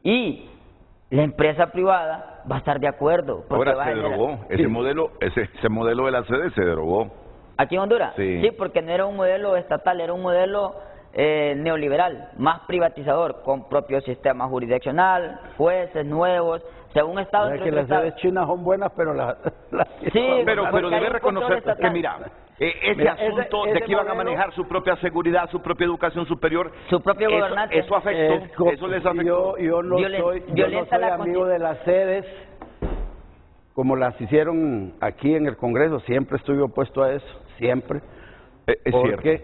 Y la empresa privada va a estar de acuerdo. Ahora se derogó. Ese modelo de la sede se derogó. ¿Aquí en Honduras? Sí, porque no era un modelo estatal, era un modelo neoliberal, más privatizador, con propio sistema jurisdiccional, jueces nuevos, según Estado. Que las sedes chinas son buenas, pero pero debe reconocer que mira, ese asunto de que iban a manejar su propia seguridad, su propia educación superior, su propio gobernante, eso afectó, eso les afectó. Yo no soy amigo de las sedes como las hicieron aquí en el Congreso, siempre estuve opuesto a eso, siempre. Porque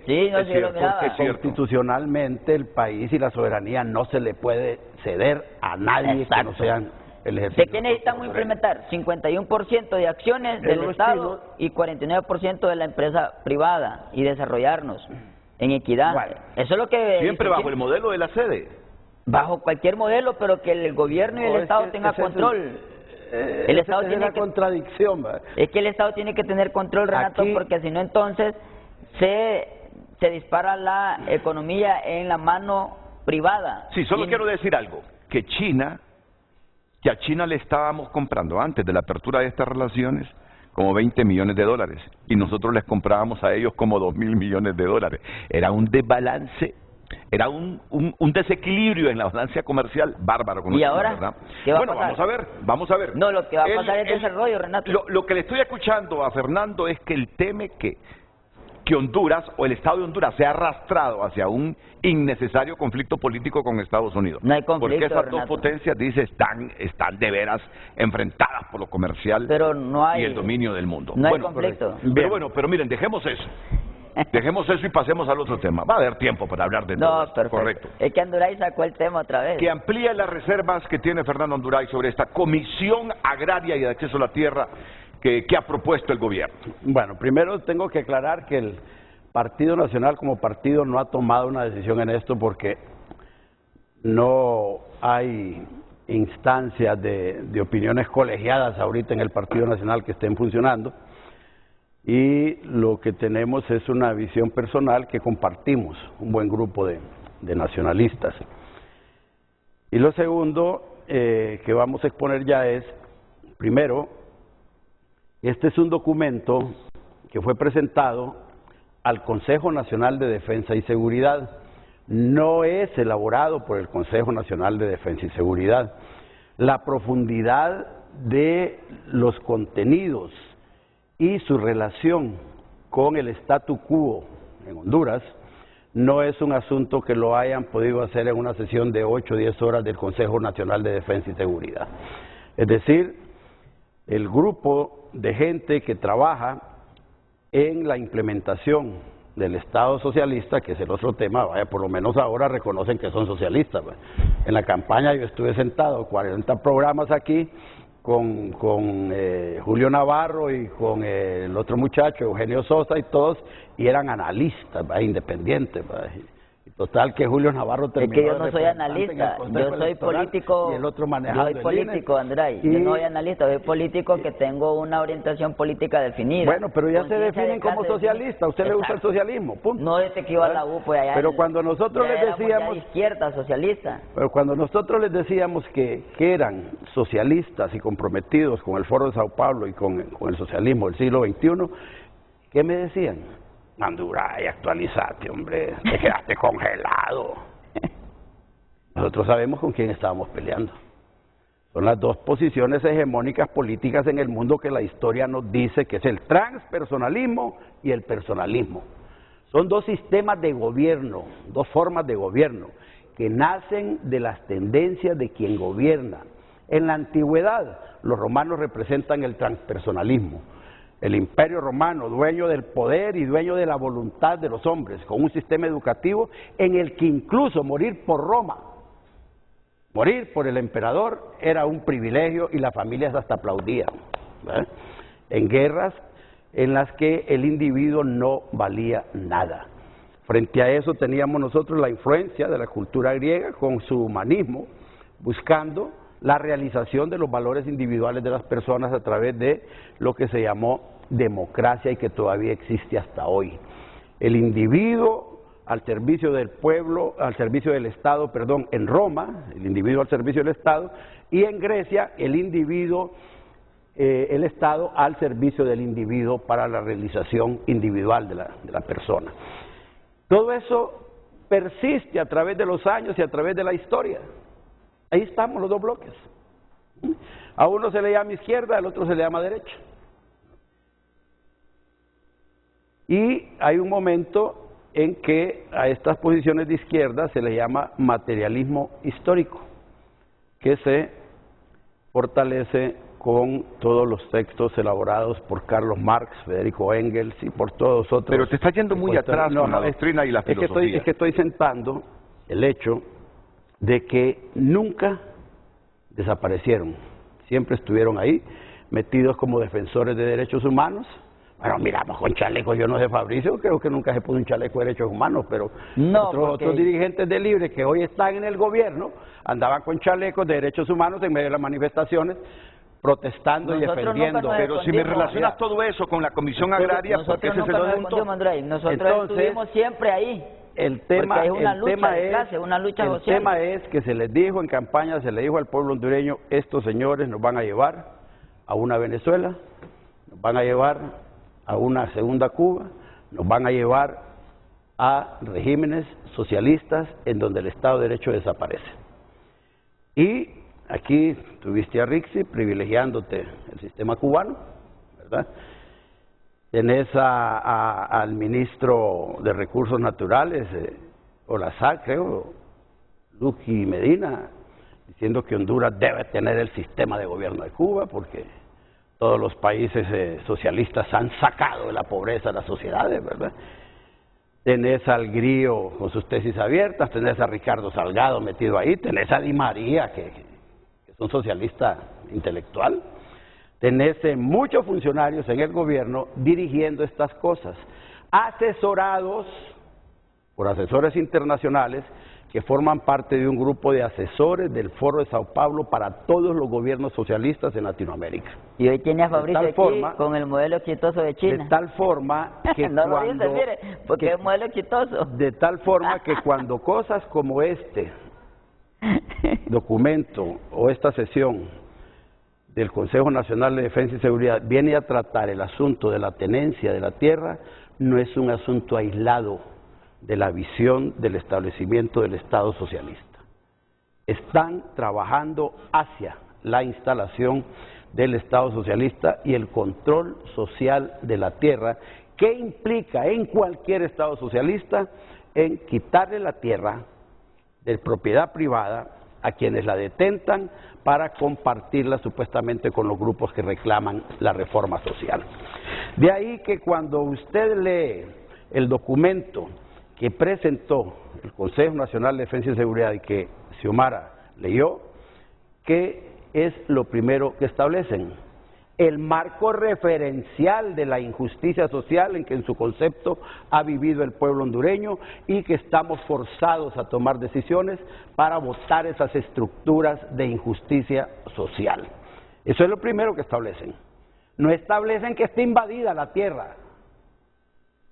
constitucionalmente el país y la soberanía no se le puede ceder a nadie que no sean el ejército. ¿De qué necesitamos implementar? 51% de acciones del Estado y 49% de la empresa privada y desarrollarnos en equidad. Bueno, eso es lo que... Siempre bajo el modelo de la sede. Bajo cualquier modelo, pero que el gobierno y el Estado tengan control. El Estado tiene una contradicción. Es que el Estado tiene que tener control, Renato, porque si no entonces se dispara la economía en la mano privada. Sí, solo quiero decir algo, que a China le estábamos comprando antes de la apertura de estas relaciones como 20 millones de dólares y nosotros les comprábamos a ellos como 2.000 millones de dólares. Era un desbalance, era un desequilibrio en la balanza comercial bárbaro. ¿Y ahora? ¿Verdad? ¿Qué va a pasar? Vamos a ver. No, lo que va a pasar es desarrollo, Renato. Lo que le estoy escuchando a Fernando es que él teme que Honduras o el Estado de Honduras sea arrastrado hacia un innecesario conflicto político con Estados Unidos. No hay conflicto, porque esas Renato. dos potencias, dice, están de veras enfrentadas por lo comercial y el dominio del mundo. No hay conflicto. Pero miren, dejemos eso. Dejemos eso y pasemos al otro tema. Va a haber tiempo para hablar de todo esto. Perfecto. Correcto. Es que Anduray sacó el tema otra vez. Que amplíe las reservas que tiene Fernando Anduray sobre esta Comisión Agraria y de Acceso a la Tierra que ha propuesto el gobierno. Bueno, primero tengo que aclarar que el Partido Nacional como partido no ha tomado una decisión en esto porque no hay instancias de opiniones colegiadas ahorita en el Partido Nacional que estén funcionando y lo que tenemos es una visión personal que compartimos, un buen grupo de nacionalistas. Y lo segundo que vamos a exponer ya es, primero, este es un documento que fue presentado al Consejo Nacional de Defensa y Seguridad. No es elaborado por el Consejo Nacional de Defensa y Seguridad. La profundidad de los contenidos y su relación con el statu quo en Honduras no es un asunto que lo hayan podido hacer en una sesión de 8 o 10 horas del Consejo Nacional de Defensa y Seguridad. Es decir, el grupo de gente que trabaja en la implementación del Estado socialista, que es el otro tema, por lo menos ahora reconocen que son socialistas. En la campaña yo estuve sentado 40 programas aquí con Julio Navarro y con el otro muchacho, Eugenio Sosa y todos, y eran analistas independientes. Total, que Julio Navarro terminó. Es que yo no soy analista, yo soy político. Y el otro manejando. Yo soy político, Andrés. Yo no soy analista, soy político que tengo una orientación política definida. Bueno, pero ya se definen como socialistas. ¿A usted le gusta el socialismo? Punto. No desde que iba a la U, pues allá. Pero cuando nosotros les decíamos. Ya izquierda, socialista. Pero cuando nosotros les decíamos que eran socialistas y comprometidos con el Foro de Sao Paulo y con el socialismo del siglo XXI, ¿qué me decían? Manduray, actualizate, hombre, te quedaste congelado. Nosotros sabemos con quién estábamos peleando. Son las dos posiciones hegemónicas políticas en el mundo que la historia nos dice que es el transpersonalismo y el personalismo. Son dos sistemas de gobierno, dos formas de gobierno, que nacen de las tendencias de quien gobierna. En la antigüedad, los romanos representan el transpersonalismo. El Imperio Romano, dueño del poder y dueño de la voluntad de los hombres, con un sistema educativo en el que incluso morir por Roma, morir por el emperador, era un privilegio y las familias hasta aplaudían. En guerras en las que el individuo no valía nada. Frente a eso teníamos nosotros la influencia de la cultura griega con su humanismo, buscando la realización de los valores individuales de las personas a través de lo que se llamó democracia y que todavía existe hasta hoy. El individuo al servicio del pueblo, al servicio del Estado, perdón, en Roma, el individuo al servicio del Estado, y en Grecia, el individuo, el Estado al servicio del individuo para la realización individual de la persona. Todo eso persiste a través de los años y a través de la historia. Ahí estamos los dos bloques. A uno se le llama izquierda, al otro se le llama derecha. Y hay un momento en que a estas posiciones de izquierda se le llama materialismo histórico, que se fortalece con todos los textos elaborados por Carlos Marx, Federico Engels y por todos otros. Pero te está yendo muy atrás con la doctrina y la filosofía. Es que estoy sentando el hecho de que nunca desaparecieron, siempre estuvieron ahí, metidos como defensores de derechos humanos. Bueno, miramos con chalecos, yo no sé, Fabricio, creo que nunca se puso un chaleco de derechos humanos, pero no, otros dirigentes de Libre que hoy están en el gobierno andaban con chalecos de derechos humanos en medio de las manifestaciones, protestando y defendiendo. Pero si me relacionas todo eso con la Comisión Agraria, porque ese es el punto. Nosotros estuvimos siempre ahí. El tema es que se les dijo en campaña, se le dijo al pueblo hondureño, estos señores nos van a llevar a una Venezuela, nos van a llevar a una segunda Cuba, nos van a llevar a regímenes socialistas en donde el Estado de Derecho desaparece. Y aquí tuviste a Rixi privilegiándote el sistema cubano, ¿verdad? Tenés al ministro de Recursos Naturales, Olazá, creo, Luqui Medina, diciendo que Honduras debe tener el sistema de gobierno de Cuba porque todos los países socialistas han sacado de la pobreza a las sociedades, ¿verdad? Tenés al Grillo con sus tesis abiertas, tenés a Ricardo Salgado metido ahí, tenés a Di María, que es un socialista intelectual. Tenés muchos funcionarios en el gobierno dirigiendo estas cosas, asesorados por asesores internacionales que forman parte de un grupo de asesores del Foro de Sao Paulo para todos los gobiernos socialistas en Latinoamérica. Y hoy tiene a Fabricio aquí con el modelo exitoso de China. De tal forma que no lo dice, mire, porque es un modelo exitoso. De tal forma que cuando cosas como este documento o esta sesión del Consejo Nacional de Defensa y Seguridad viene a tratar el asunto de la tenencia de la tierra, no es un asunto aislado de la visión del establecimiento del Estado socialista. Están trabajando hacia la instalación del Estado socialista y el control social de la tierra, que implica en cualquier Estado socialista en quitarle la tierra de propiedad privada a quienes la detentan para compartirla supuestamente con los grupos que reclaman la reforma social. De ahí que cuando usted lee el documento que presentó el Consejo Nacional de Defensa y Seguridad y que Xiomara leyó, ¿qué es lo primero que establecen? el marco referencial de la injusticia social en que en su concepto ha vivido el pueblo hondureño y que estamos forzados a tomar decisiones para botar esas estructuras de injusticia social. Eso es lo primero que establecen. No establecen que esté invadida la tierra,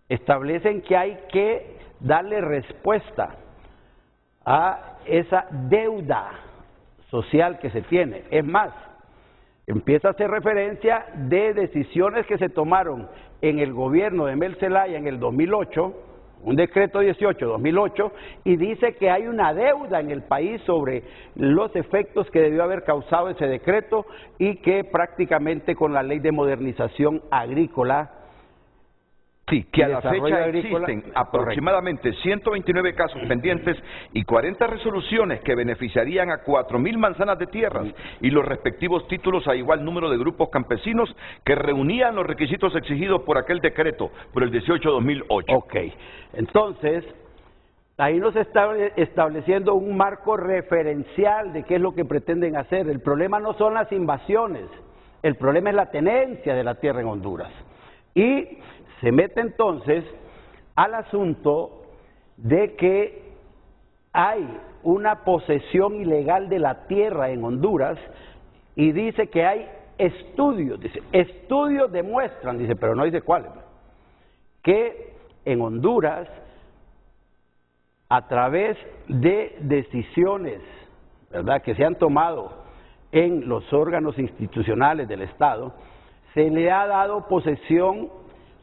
establecen que hay que darle respuesta a esa deuda social que se tiene. Es más, empieza a hacer referencia de decisiones que se tomaron en el gobierno de Mel Zelaya en el 2008, un decreto 18-2008, y dice que hay una deuda en el país sobre los efectos que debió haber causado ese decreto y que prácticamente con la ley de modernización agrícola, sí, que a la fecha existen aproximadamente 129 casos pendientes y 40 resoluciones que beneficiarían a 4.000 manzanas de tierras y los respectivos títulos a igual número de grupos campesinos que reunían los requisitos exigidos por aquel decreto, por el 18-2008. Ok, entonces, ahí nos está estableciendo un marco referencial de qué es lo que pretenden hacer. El problema no son las invasiones, el problema es la tenencia de la tierra en Honduras. Y se mete entonces al asunto de que hay una posesión ilegal de la tierra en Honduras y dice que hay estudios, dice, estudios demuestran, dice, pero no dice cuáles, que en Honduras, a través de decisiones, ¿verdad?, que se han tomado en los órganos institucionales del Estado, se le ha dado posesión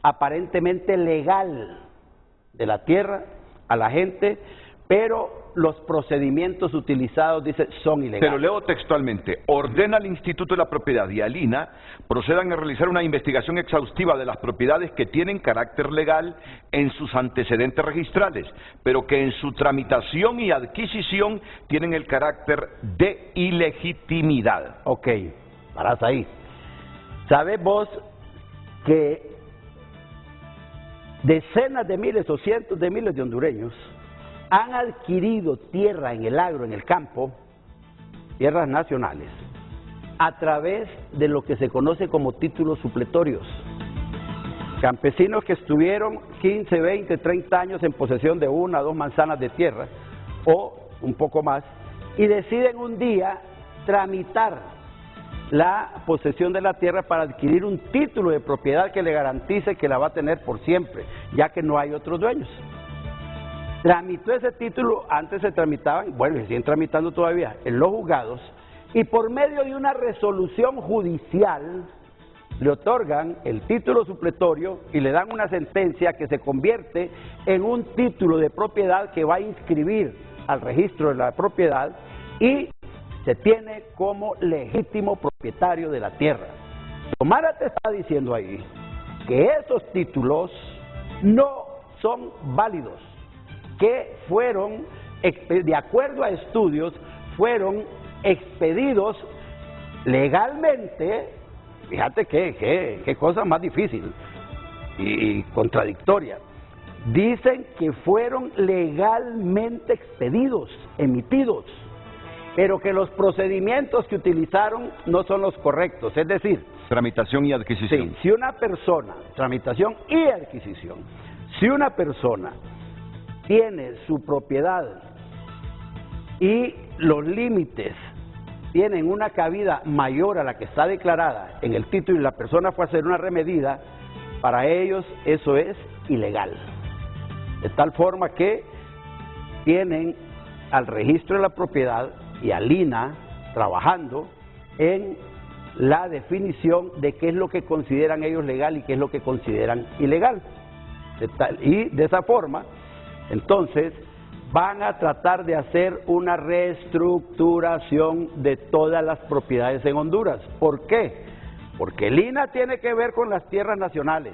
aparentemente legal de la tierra a la gente, pero los procedimientos utilizados, dice, son ilegales. Te lo leo textualmente. Ordena al Instituto de la Propiedad y al INAH procedan a realizar una investigación exhaustiva de las propiedades que tienen carácter legal en sus antecedentes registrales, pero que en su tramitación y adquisición tienen el carácter de ilegitimidad. Ok, parás ahí. ¿Sabes vos que decenas de miles o cientos de miles de hondureños han adquirido tierra en el agro, en el campo, tierras nacionales, a través de lo que se conoce como títulos supletorios? Campesinos que estuvieron 15, 20, 30 años en posesión de 1 o 2 manzanas de tierra, o un poco más, y deciden un día tramitar la posesión de la tierra para adquirir un título de propiedad que le garantice que la va a tener por siempre, ya que no hay otros dueños. Tramitó ese título, antes se tramitaban, bueno, se siguen tramitando todavía, en los juzgados, y por medio de una resolución judicial le otorgan el título supletorio y le dan una sentencia que se convierte en un título de propiedad que va a inscribir al registro de la propiedad y se tiene como legítimo propietario de la tierra. Omar te está diciendo ahí que esos títulos no son válidos, que fueron, de acuerdo a estudios, fueron expedidos legalmente. Fíjate qué cosa más difícil y contradictoria. Dicen que fueron legalmente expedidos, emitidos, pero que los procedimientos que utilizaron no son los correctos, es decir, tramitación y adquisición. Sí, si una persona, tramitación y adquisición, si una persona tiene su propiedad y los límites tienen una cabida mayor a la que está declarada en el título y la persona fue a hacer una remedida, para ellos eso es ilegal. De tal forma que tienen al registro de la propiedad y al INAH trabajando en la definición de qué es lo que consideran ellos legal y qué es lo que consideran ilegal. Y de esa forma, entonces, van a tratar de hacer una reestructuración de todas las propiedades en Honduras. ¿Por qué? Porque el INAH tiene que ver con las tierras nacionales,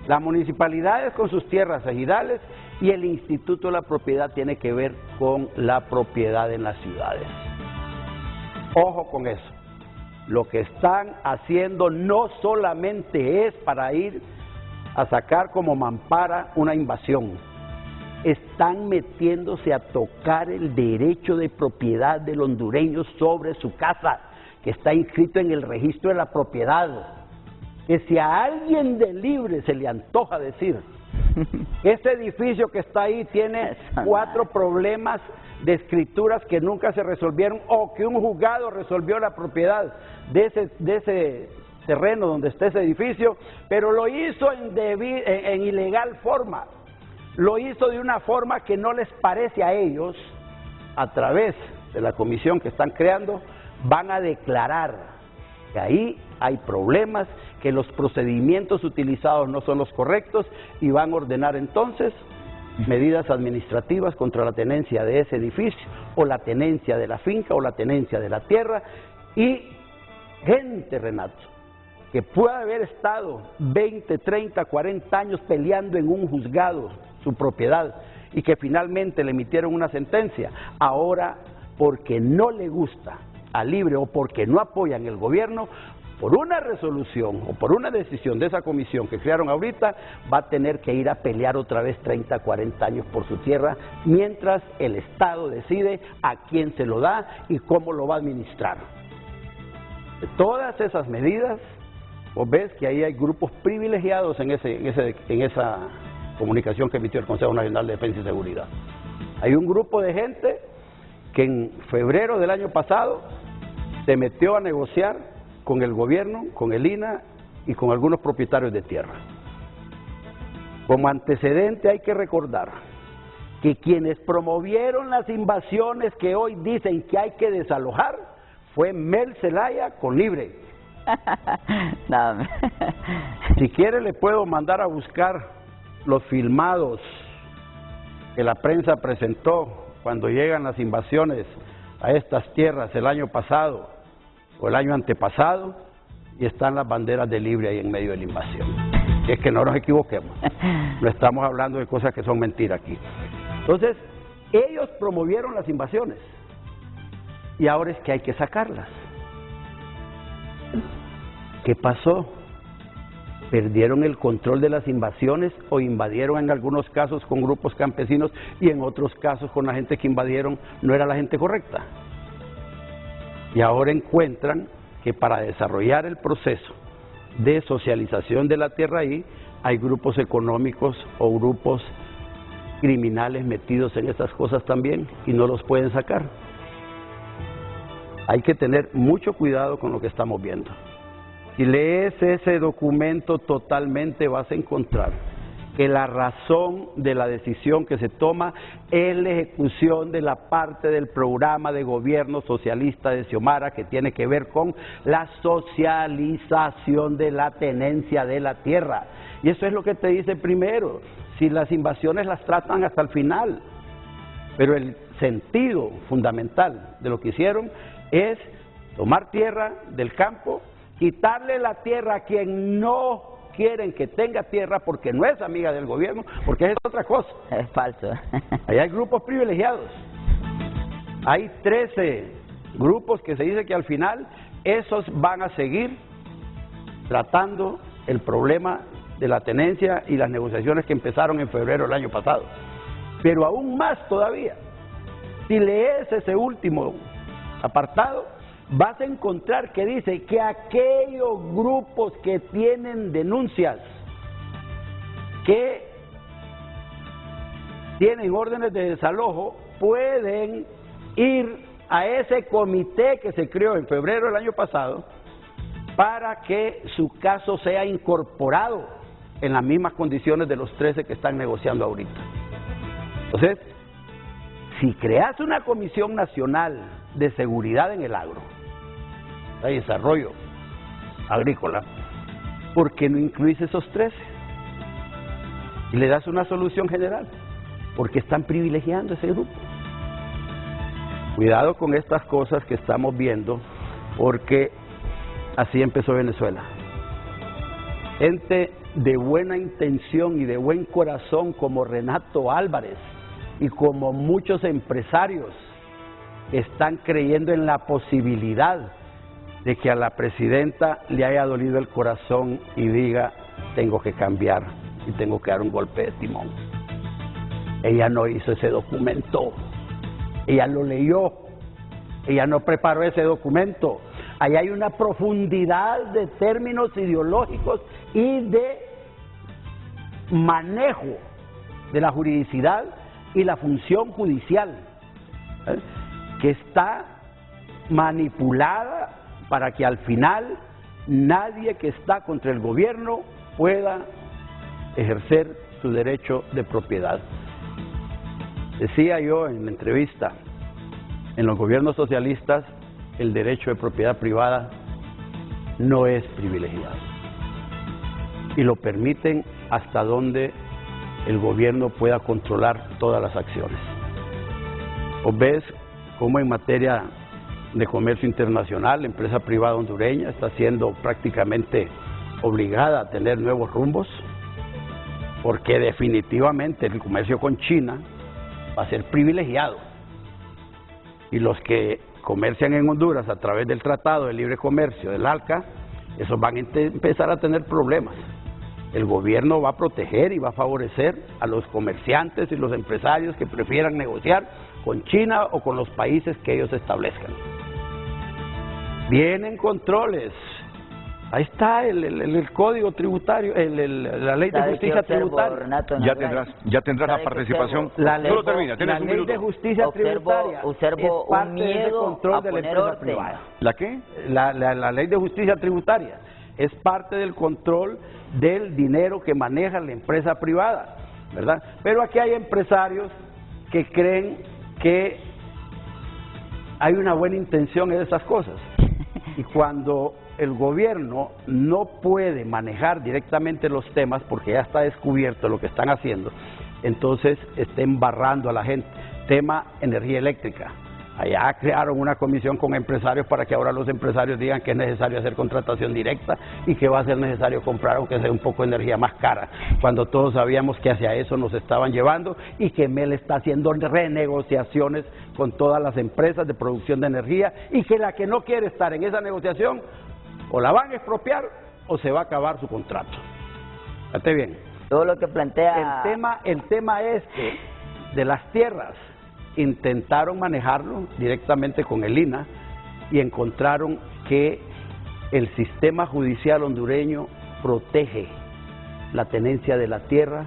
las municipalidades con sus tierras ejidales y el Instituto de la Propiedad tiene que ver con la propiedad en las ciudades. Ojo con eso. Lo que están haciendo no solamente es para ir a sacar como mampara una invasión, están metiéndose a tocar el derecho de propiedad del hondureño sobre su casa, que está inscrito en el registro de la propiedad, que si a alguien de Libre se le antoja decir este edificio que está ahí tiene 4 problemas de escrituras que nunca se resolvieron, o que un juzgado resolvió la propiedad de ese terreno donde está ese edificio, pero lo hizo en ilegal forma, lo hizo de una forma que no les parece a ellos, a través de la comisión que están creando, van a declarar que ahí hay problemas, que los procedimientos utilizados no son los correctos, y van a ordenar entonces medidas administrativas contra la tenencia de ese edificio, o la tenencia de la finca, o la tenencia de la tierra. Y gente, Renato, que puede haber estado 20, 30, 40 años peleando en un juzgado su propiedad, y que finalmente le emitieron una sentencia, ahora porque no le gusta a Libre o porque no apoyan el gobierno, por una resolución o por una decisión de esa comisión que crearon ahorita, va a tener que ir a pelear otra vez 30, 40 años por su tierra, mientras el Estado decide a quién se lo da y cómo lo va a administrar. De todas esas medidas, vos ves que ahí hay grupos privilegiados en esa comunicación que emitió el Consejo Nacional de Defensa y Seguridad. Hay un grupo de gente que en febrero del año pasado se metió a negociar con el gobierno, con el INAH y con algunos propietarios de tierra. Como antecedente hay que recordar que quienes promovieron las invasiones que hoy dicen que hay que desalojar fue Mel Zelaya con Libre. Si quiere le puedo mandar a buscar los filmados que la prensa presentó cuando llegan las invasiones a estas tierras el año pasado o el año antepasado, y están las banderas de Libre ahí en medio de la invasión. Y es que no nos equivoquemos, no estamos hablando de cosas que son mentiras aquí. Entonces, ellos promovieron las invasiones y ahora es que hay que sacarlas. ¿Qué pasó? Perdieron el control de las invasiones, o invadieron en algunos casos con grupos campesinos, y en otros casos con la gente que invadieron no era la gente correcta. Y ahora encuentran que para desarrollar el proceso de socialización de la tierra ahí, hay grupos económicos o grupos criminales metidos en esas cosas también, y no los pueden sacar. Hay que tener mucho cuidado con lo que estamos viendo. Si lees ese documento totalmente, vas a encontrar que la razón de la decisión que se toma es la ejecución de la parte del programa de gobierno socialista de Xiomara, que tiene que ver con la socialización de la tenencia de la tierra. Y eso es lo que te dice primero, si las invasiones las tratan hasta el final. Pero el sentido fundamental de lo que hicieron es tomar tierra del campo, quitarle la tierra a quien no quieren que tenga tierra porque no es amiga del gobierno, porque es otra cosa. Es falso. Ahí hay grupos privilegiados. Hay 13 grupos que se dice que al final esos van a seguir tratando el problema de la tenencia y las negociaciones que empezaron en febrero del año pasado. Pero aún más todavía, si lees ese último apartado, vas a encontrar que dice que aquellos grupos que tienen denuncias, que tienen órdenes de desalojo, pueden ir a ese comité que se creó en febrero del año pasado para que su caso sea incorporado en las mismas condiciones de los 13 que están negociando ahorita. Entonces, si creas una Comisión Nacional de Seguridad en el Agro, de desarrollo agrícola, ¿por qué no incluís esos 13? Y le das una solución general, porque están privilegiando ese grupo. Cuidado con estas cosas que estamos viendo, porque así empezó Venezuela. Gente de buena intención y de buen corazón como Renato Álvarez y como muchos empresarios están creyendo en la posibilidad de que a la presidenta le haya dolido el corazón y diga: tengo que cambiar y tengo que dar un golpe de timón. Ella no hizo ese documento, ella lo leyó, ella no preparó ese documento. Ahí hay una profundidad de términos ideológicos y de manejo de la juridicidad y la función judicial, que está manipulada para que al final nadie que está contra el gobierno pueda ejercer su derecho de propiedad. Decía yo en la entrevista, en los gobiernos socialistas el derecho de propiedad privada no es privilegiado y lo permiten hasta donde el gobierno pueda controlar todas las acciones. ¿O ves cómo en materia de comercio internacional la empresa privada hondureña está siendo prácticamente obligada a tener nuevos rumbos? Porque definitivamente el comercio con China va a ser privilegiado y los que comercian en Honduras a través del Tratado de Libre Comercio del ALCA, esos van a empezar a tener problemas. El gobierno va a proteger y va a favorecer a los comerciantes y los empresarios que prefieran negociar con China o con los países que ellos establezcan. Vienen controles. Ahí está el código tributario, la ley de justicia tributaria. Ya tendrás la participación. Solo termina, tienes un minuto. La ley de justicia tributaria observo es parte un miedo del control a de la poner empresa orden. privada. ¿La qué? La ley de justicia tributaria es parte del control del dinero que maneja la empresa privada, ¿verdad? Pero aquí hay empresarios que creen que hay una buena intención en esas cosas. Y cuando el gobierno no puede manejar directamente los temas porque ya está descubierto lo que están haciendo, entonces está embarrando a la gente. Tema energía eléctrica. Allá crearon una comisión con empresarios para que ahora los empresarios digan que es necesario hacer contratación directa y que va a ser necesario comprar aunque sea un poco de energía más cara, cuando todos sabíamos que hacia eso nos estaban llevando y que MEL está haciendo renegociaciones con todas las empresas de producción de energía y que la que no quiere estar en esa negociación o la van a expropiar o se va a acabar su contrato. Fíjate bien. Todo lo que plantea... El tema es que de las tierras intentaron manejarlo directamente con el INAH y encontraron que el sistema judicial hondureño protege la tenencia de la tierra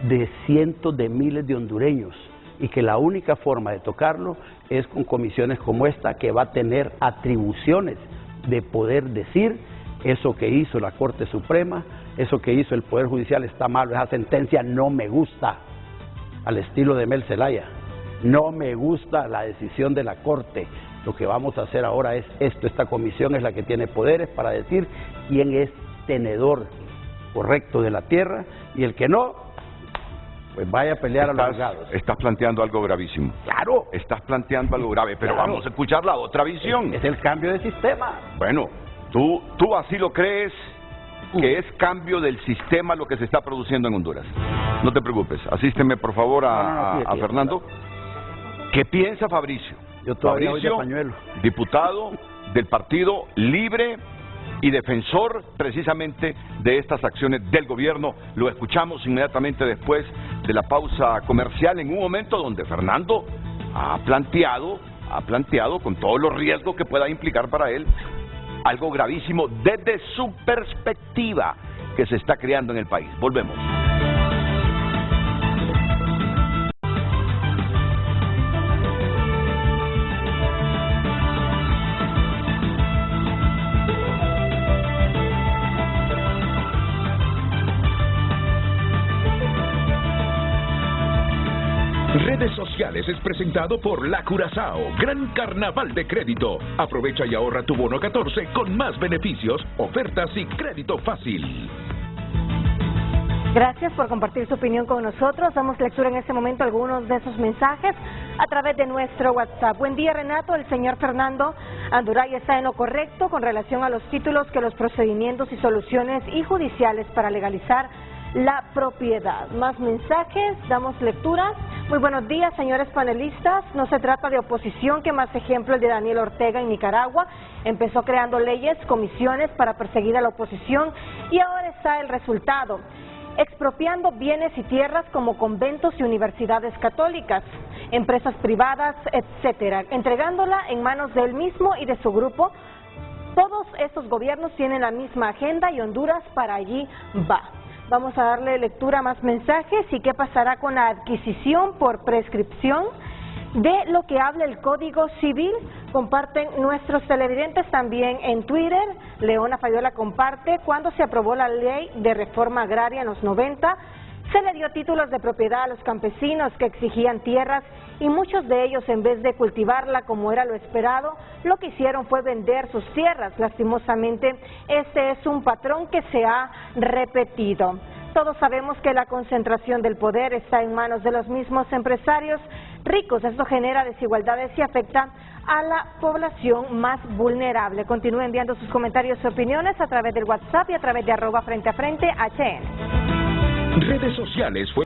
de cientos de miles de hondureños y que la única forma de tocarlo es con comisiones como esta, que va a tener atribuciones de poder decir eso que hizo la Corte Suprema, eso que hizo el Poder Judicial está malo, esa sentencia no me gusta, al estilo de Mel Zelaya. No me gusta la decisión de la Corte. Lo que vamos a hacer ahora es esto. Esta comisión es la que tiene poderes para decir quién es tenedor correcto de la tierra y el que no, pues vaya a pelear a los juzgados. Estás planteando algo gravísimo. Claro. Estás planteando algo grave, pero claro, vamos a escuchar la otra visión. Es el cambio de sistema. Bueno, tú así lo crees, que es cambio del sistema lo que se está produciendo en Honduras. No te preocupes, asísteme por favor a Fernando. ¿Qué piensa Fabricio? Yo todavía voy de Fabricio, pañuelo. diputado del Partido Libre y defensor precisamente de estas acciones del gobierno. Lo escuchamos inmediatamente después de la pausa comercial, en un momento donde Fernando ha planteado con todos los riesgos que pueda implicar para él algo gravísimo desde su perspectiva que se está creando en el país. Volvemos. Redes Sociales es presentado por La Curazao, Gran Carnaval de Crédito. Aprovecha y ahorra tu bono 14 con más beneficios, ofertas y crédito fácil. Gracias por compartir su opinión con nosotros. Damos lectura en este momento a algunos de esos mensajes a través de nuestro WhatsApp. Buen día, Renato. El señor Fernando Anduray está en lo correcto con relación a los títulos que los procedimientos y soluciones y judiciales para legalizar la propiedad. Más mensajes, damos lectura. Muy buenos días, señores panelistas. No se trata de oposición, que más ejemplo el de Daniel Ortega en Nicaragua. Empezó creando leyes, comisiones para perseguir a la oposición y ahora está el resultado. Expropiando bienes y tierras como conventos y universidades católicas, empresas privadas, etcétera, entregándola en manos de él mismo y de su grupo Todos estos gobiernos tienen la misma agenda y Honduras para allí va. Vamos a darle lectura a más mensajes. ¿Y qué pasará con la adquisición por prescripción? De lo que habla el Código Civil, comparten nuestros televidentes también en Twitter. Leona Fayola comparte: cuando se aprobó la ley de reforma agraria en los 90, se le dio títulos de propiedad a los campesinos que exigían tierras y muchos de ellos, en vez de cultivarla como era lo esperado, lo que hicieron fue vender sus tierras. Lastimosamente, este es un patrón que se ha repetido. Todos sabemos que la concentración del poder está en manos de los mismos empresarios ricos. Esto genera desigualdades y afecta a la población más vulnerable. Continúe enviando sus comentarios y opiniones a través del WhatsApp y a través de @FrenteAFrente HN. Redes sociales fue...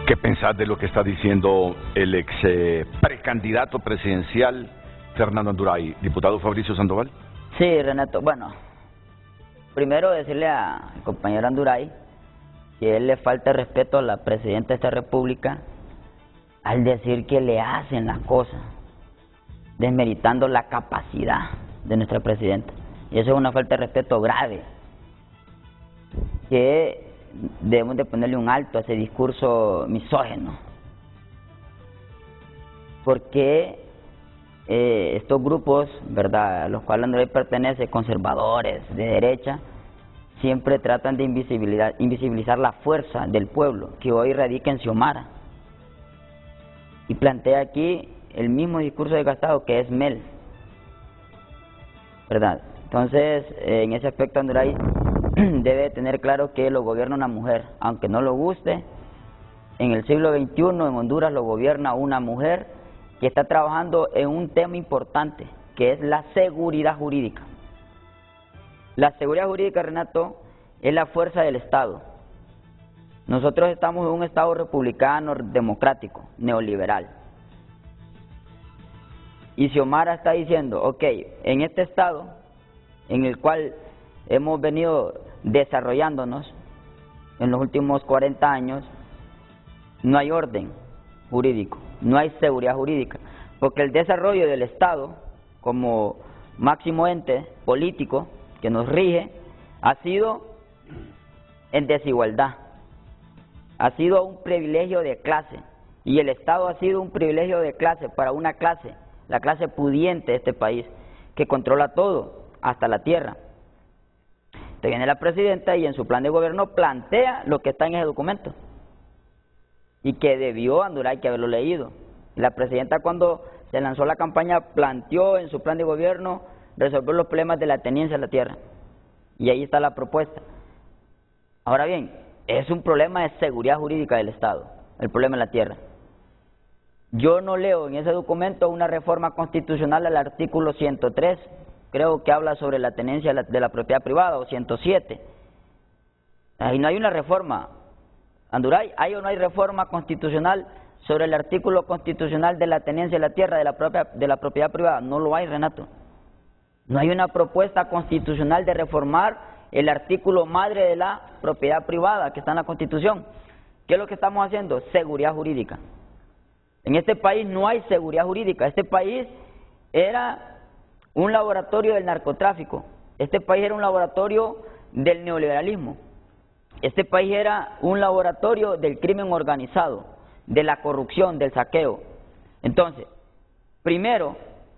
¿Qué pensás de lo que está diciendo el ex precandidato presidencial Fernando Anduray? Diputado Fabricio Sandoval. Sí, Renato. Bueno, primero decirle al compañero Anduray que él le falta respeto a la presidenta de esta república al decir que le hacen las cosas, desmeritando la capacidad de nuestra presidenta. Y eso es una falta de respeto grave, que debemos de ponerle un alto a ese discurso misógino. Porque estos grupos, ¿verdad?, a los cuales Anduray pertenece, conservadores, de derecha, siempre tratan de invisibilizar la fuerza del pueblo que hoy radica en Xiomara. Y plantea aquí el mismo discurso desgastado que es Mel, ¿verdad? Entonces, en ese aspecto Anduray debe tener claro que lo gobierna una mujer, aunque no lo guste. En el siglo XXI en Honduras lo gobierna una mujer que está trabajando en un tema importante, que es la seguridad jurídica. La seguridad jurídica, Renato, es la fuerza del Estado. Nosotros estamos en un Estado republicano, democrático, neoliberal. Y Xiomara está diciendo, ok, en este Estado, en el cual hemos venido desarrollándonos en los últimos 40 años, no hay orden jurídico, no hay seguridad jurídica, porque el desarrollo del Estado como máximo ente político que nos rige ha sido en desigualdad, ha sido un privilegio de clase, y el Estado ha sido un privilegio de clase para una clase, la clase pudiente de este país, que controla todo, hasta la tierra. Te viene la presidenta y en su plan de gobierno plantea lo que está en ese documento, y que debió Anduray que haberlo leído. La presidenta, cuando se lanzó la campaña, planteó en su plan de gobierno resolver los problemas de la tenencia de la tierra, y ahí está la propuesta. Ahora bien, es un problema de seguridad jurídica del Estado, el problema de la tierra. Yo no leo en ese documento una reforma constitucional al artículo 103, creo que habla sobre la tenencia de la propiedad privada, o 107. Ahí no hay una reforma. Anduray, ¿hay o no hay reforma constitucional sobre el artículo constitucional de la tenencia de la tierra de la propiedad privada? No lo hay, Renato. No hay una propuesta constitucional de reformar el artículo madre de la propiedad privada que está en la Constitución. ¿Qué es lo que estamos haciendo? Seguridad jurídica. En este país no hay seguridad jurídica. Este país era un laboratorio del narcotráfico. Este país era un laboratorio del neoliberalismo. Este país era un laboratorio del crimen organizado, de la corrupción, del saqueo. Entonces, primero,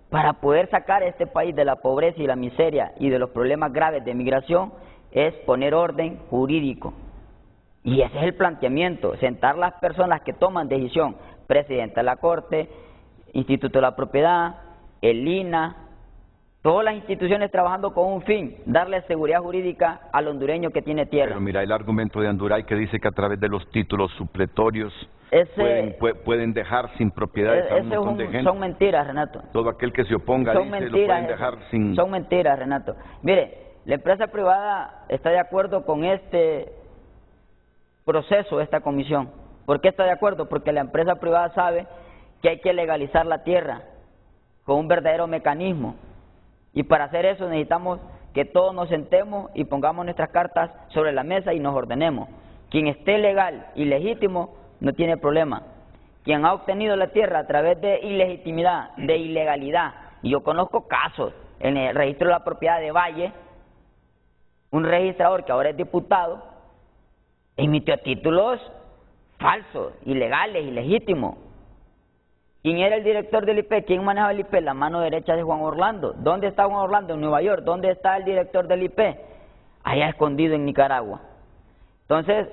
para poder sacar a este país de la pobreza y la miseria y de los problemas graves de migración, es poner orden jurídico. Y ese es el planteamiento, sentar las personas que toman decisión, presidenta de la Corte, Instituto de la Propiedad, el INA, todas las instituciones trabajando con un fin, darle seguridad jurídica al hondureño que tiene tierra. Pero mira el argumento de Anduray que dice que a través de los títulos supletorios pueden dejar sin propiedades a un montón de gente. Son mentiras, Renato. Todo aquel que se oponga dice lo pueden dejar sin... Son mentiras, Renato. Mire, la empresa privada está de acuerdo con este proceso, esta comisión. ¿Por qué está de acuerdo? Porque la empresa privada sabe que hay que legalizar la tierra con un verdadero mecanismo. Y para hacer eso necesitamos que todos nos sentemos y pongamos nuestras cartas sobre la mesa y nos ordenemos. Quien esté legal y legítimo no tiene problema. quien ha obtenido la tierra a través de ilegitimidad, de ilegalidad. Y yo conozco casos en el registro de la propiedad de Valle, un registrador que ahora es diputado, emitió títulos falsos, ilegales, ilegítimos. ¿Quién era el director del IP? ¿Quién manejaba el IP? La mano derecha de Juan Orlando. ¿Dónde está Juan Orlando? En Nueva York. ¿Dónde está el director del IP? Allá escondido en Nicaragua. Entonces,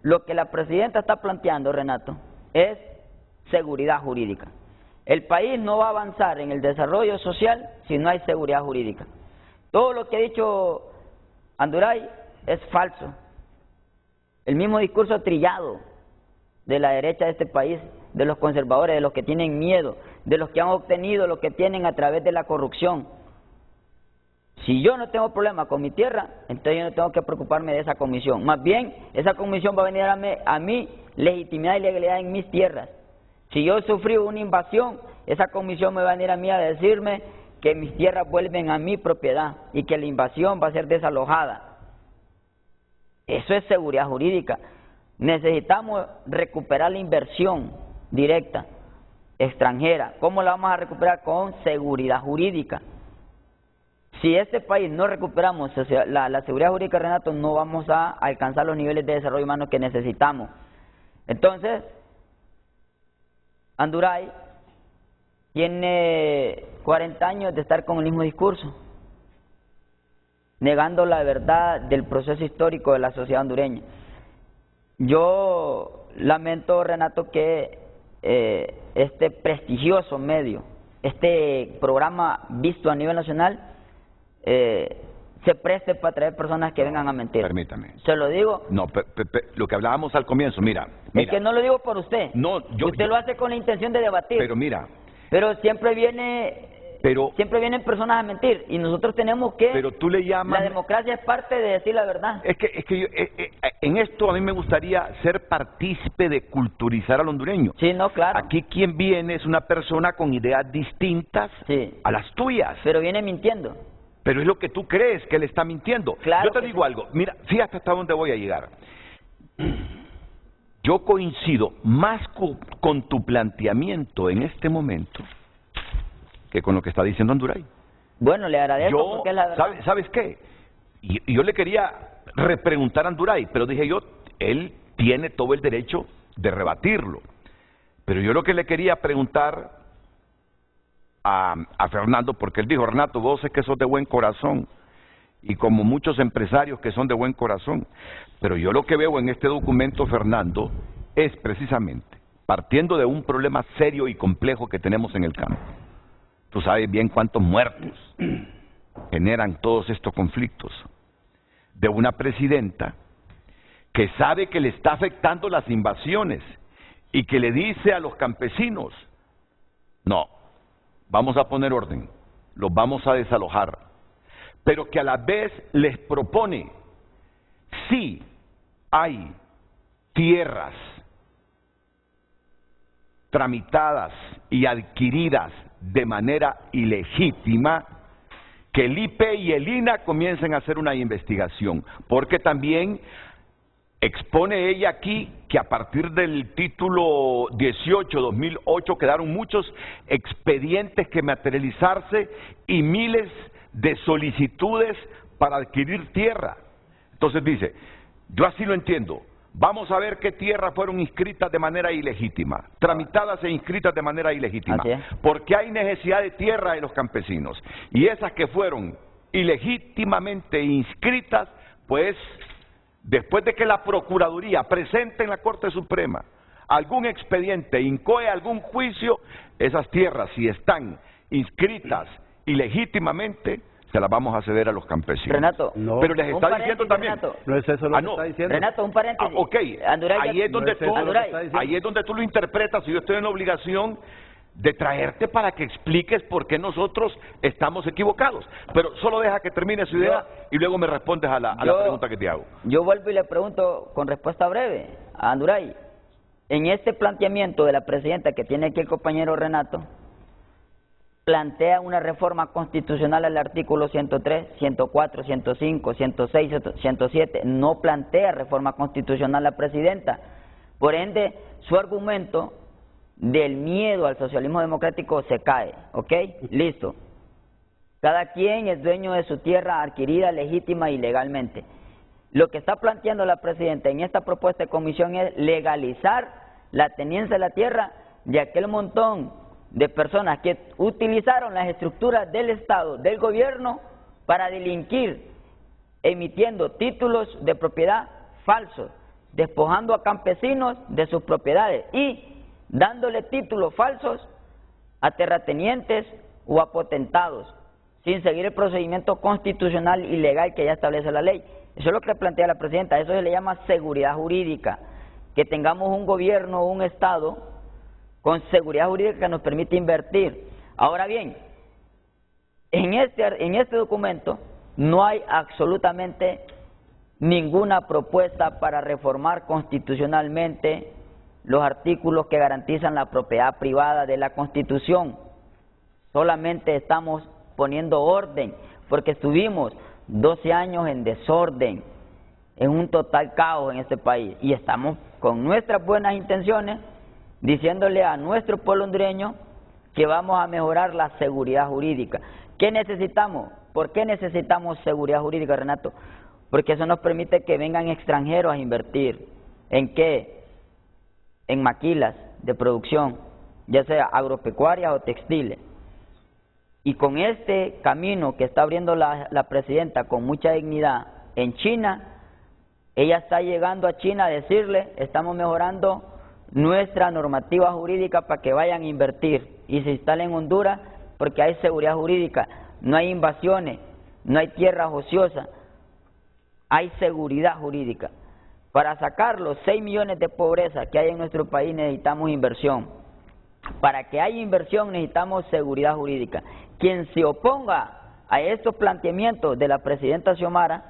lo que la presidenta está planteando, Renato, es seguridad jurídica. El país no va a avanzar en el desarrollo social si no hay seguridad jurídica. Todo lo que ha dicho Anduray es falso. El mismo discurso trillado de la derecha de este país, de los conservadores, de los que tienen miedo, de los que han obtenido lo que tienen a través de la corrupción. Si yo no tengo problema con mi tierra, entonces yo no tengo que preocuparme de esa comisión. Más bien, esa comisión va a venir a mí legitimidad y legalidad en mis tierras. Si yo sufrí una invasión, esa comisión me va a venir a mí a decirme que mis tierras vuelven a mi propiedad y que la invasión va a ser desalojada. Eso es seguridad jurídica. Necesitamos recuperar la inversión directa, extranjera. ¿Cómo la vamos a recuperar? Con seguridad jurídica. Si este país no recuperamos la seguridad jurídica, Renato, no vamos a alcanzar los niveles de desarrollo humano que necesitamos. Entonces, Anduray tiene 40 años de estar con el mismo discurso, negando la verdad del proceso histórico de la sociedad hondureña. Yo lamento, Renato, que este prestigioso medio, este programa visto a nivel nacional, se preste para traer personas que vengan a mentir. Permítame. Se lo digo. No, lo que hablábamos al comienzo, mira. Es que no lo digo por usted. No, usted lo hace con la intención de debatir. Pero mira. Pero siempre vienen personas a mentir y nosotros tenemos que... Pero tú le llamas... La democracia es parte de decir la verdad. Es que yo, en esto a mí me gustaría ser partícipe de culturizar al hondureño. Sí, no, claro. Aquí quien viene es una persona con ideas distintas a las tuyas. Pero viene mintiendo. Pero es lo que tú crees, que él está mintiendo. Claro. Yo te digo algo, mira, fíjate hasta dónde voy a llegar. Yo coincido más con tu planteamiento en este momento que con lo que está diciendo Anduray. Bueno, le agradezco porque es la verdad. ¿Sabes qué? Y yo le quería repreguntar a Anduray, pero dije yo, él tiene todo el derecho de rebatirlo. Pero yo lo que le quería preguntar a Fernando, porque él dijo, Renato, vos es que sos de buen corazón, y como muchos empresarios que son de buen corazón, pero yo lo que veo en este documento, Fernando, es precisamente, partiendo de un problema serio y complejo que tenemos en el campo. Tú sabes bien cuántos muertos generan todos estos conflictos, de una presidenta que sabe que le está afectando las invasiones y que le dice a los campesinos, no, vamos a poner orden, los vamos a desalojar, pero que a la vez les propone, si hay tierras tramitadas y adquiridas de manera ilegítima, que el IP y el INAH comiencen a hacer una investigación, porque también expone ella aquí que a partir del título 18-2008 quedaron muchos expedientes que materializarse y miles de solicitudes para adquirir tierra. Entonces dice, yo así lo entiendo, vamos a ver qué tierras fueron inscritas de manera ilegítima, tramitadas e inscritas de manera ilegítima, porque hay necesidad de tierra de los campesinos, y esas que fueron ilegítimamente inscritas, pues después de que la Procuraduría presente en la Corte Suprema algún expediente, incoe algún juicio, esas tierras, si están inscritas ilegítimamente, se las vamos a ceder a los campesinos. Renato, pero les está diciendo también... Renato. No es eso lo que está diciendo. Renato, un paréntesis. Ok, ahí es donde tú lo interpretas y yo estoy en la obligación de traerte para que expliques por qué nosotros estamos equivocados. Pero solo deja que termine su idea y luego me respondes a la pregunta que te hago. Yo vuelvo y le pregunto con respuesta breve a Anduray. En este planteamiento de la presidenta que tiene aquí el compañero Renato, plantea una reforma constitucional al artículo 103, 104, 105, 106, 107. No plantea reforma constitucional la presidenta. Por ende, su argumento del miedo al socialismo democrático se cae, ¿ok? Listo. Cada quien es dueño de su tierra adquirida legítima y legalmente. Lo que está planteando la presidenta en esta propuesta de comisión es legalizar la tenencia de la tierra de aquel montón de personas que utilizaron las estructuras del Estado, del gobierno, para delinquir, emitiendo títulos de propiedad falsos, despojando a campesinos de sus propiedades y dándole títulos falsos a terratenientes o a potentados, sin seguir el procedimiento constitucional y legal que ya establece la ley. Eso es lo que plantea la presidenta, eso se le llama seguridad jurídica, que tengamos un gobierno o un Estado con seguridad jurídica que nos permite invertir. Ahora bien, en este documento no hay absolutamente ninguna propuesta para reformar constitucionalmente los artículos que garantizan la propiedad privada de la Constitución. Solamente estamos poniendo orden, porque estuvimos 12 años en desorden, en un total caos en este país, y estamos con nuestras buenas intenciones diciéndole a nuestro pueblo hondureño que vamos a mejorar la seguridad jurídica. ¿Qué necesitamos? ¿Por qué necesitamos seguridad jurídica, Renato? Porque eso nos permite que vengan extranjeros a invertir. ¿En qué? En maquilas de producción, ya sea agropecuarias o textiles. Y con este camino que está abriendo la presidenta con mucha dignidad en China, ella está llegando a China a decirle, estamos mejorando nuestra normativa jurídica para que vayan a invertir y se instalen en Honduras, porque hay seguridad jurídica, no hay invasiones, no hay tierras ociosas, hay seguridad jurídica. Para sacar los 6 millones de pobreza que hay en nuestro país necesitamos inversión. Para que haya inversión necesitamos seguridad jurídica. Quien se oponga a estos planteamientos de la presidenta Xiomara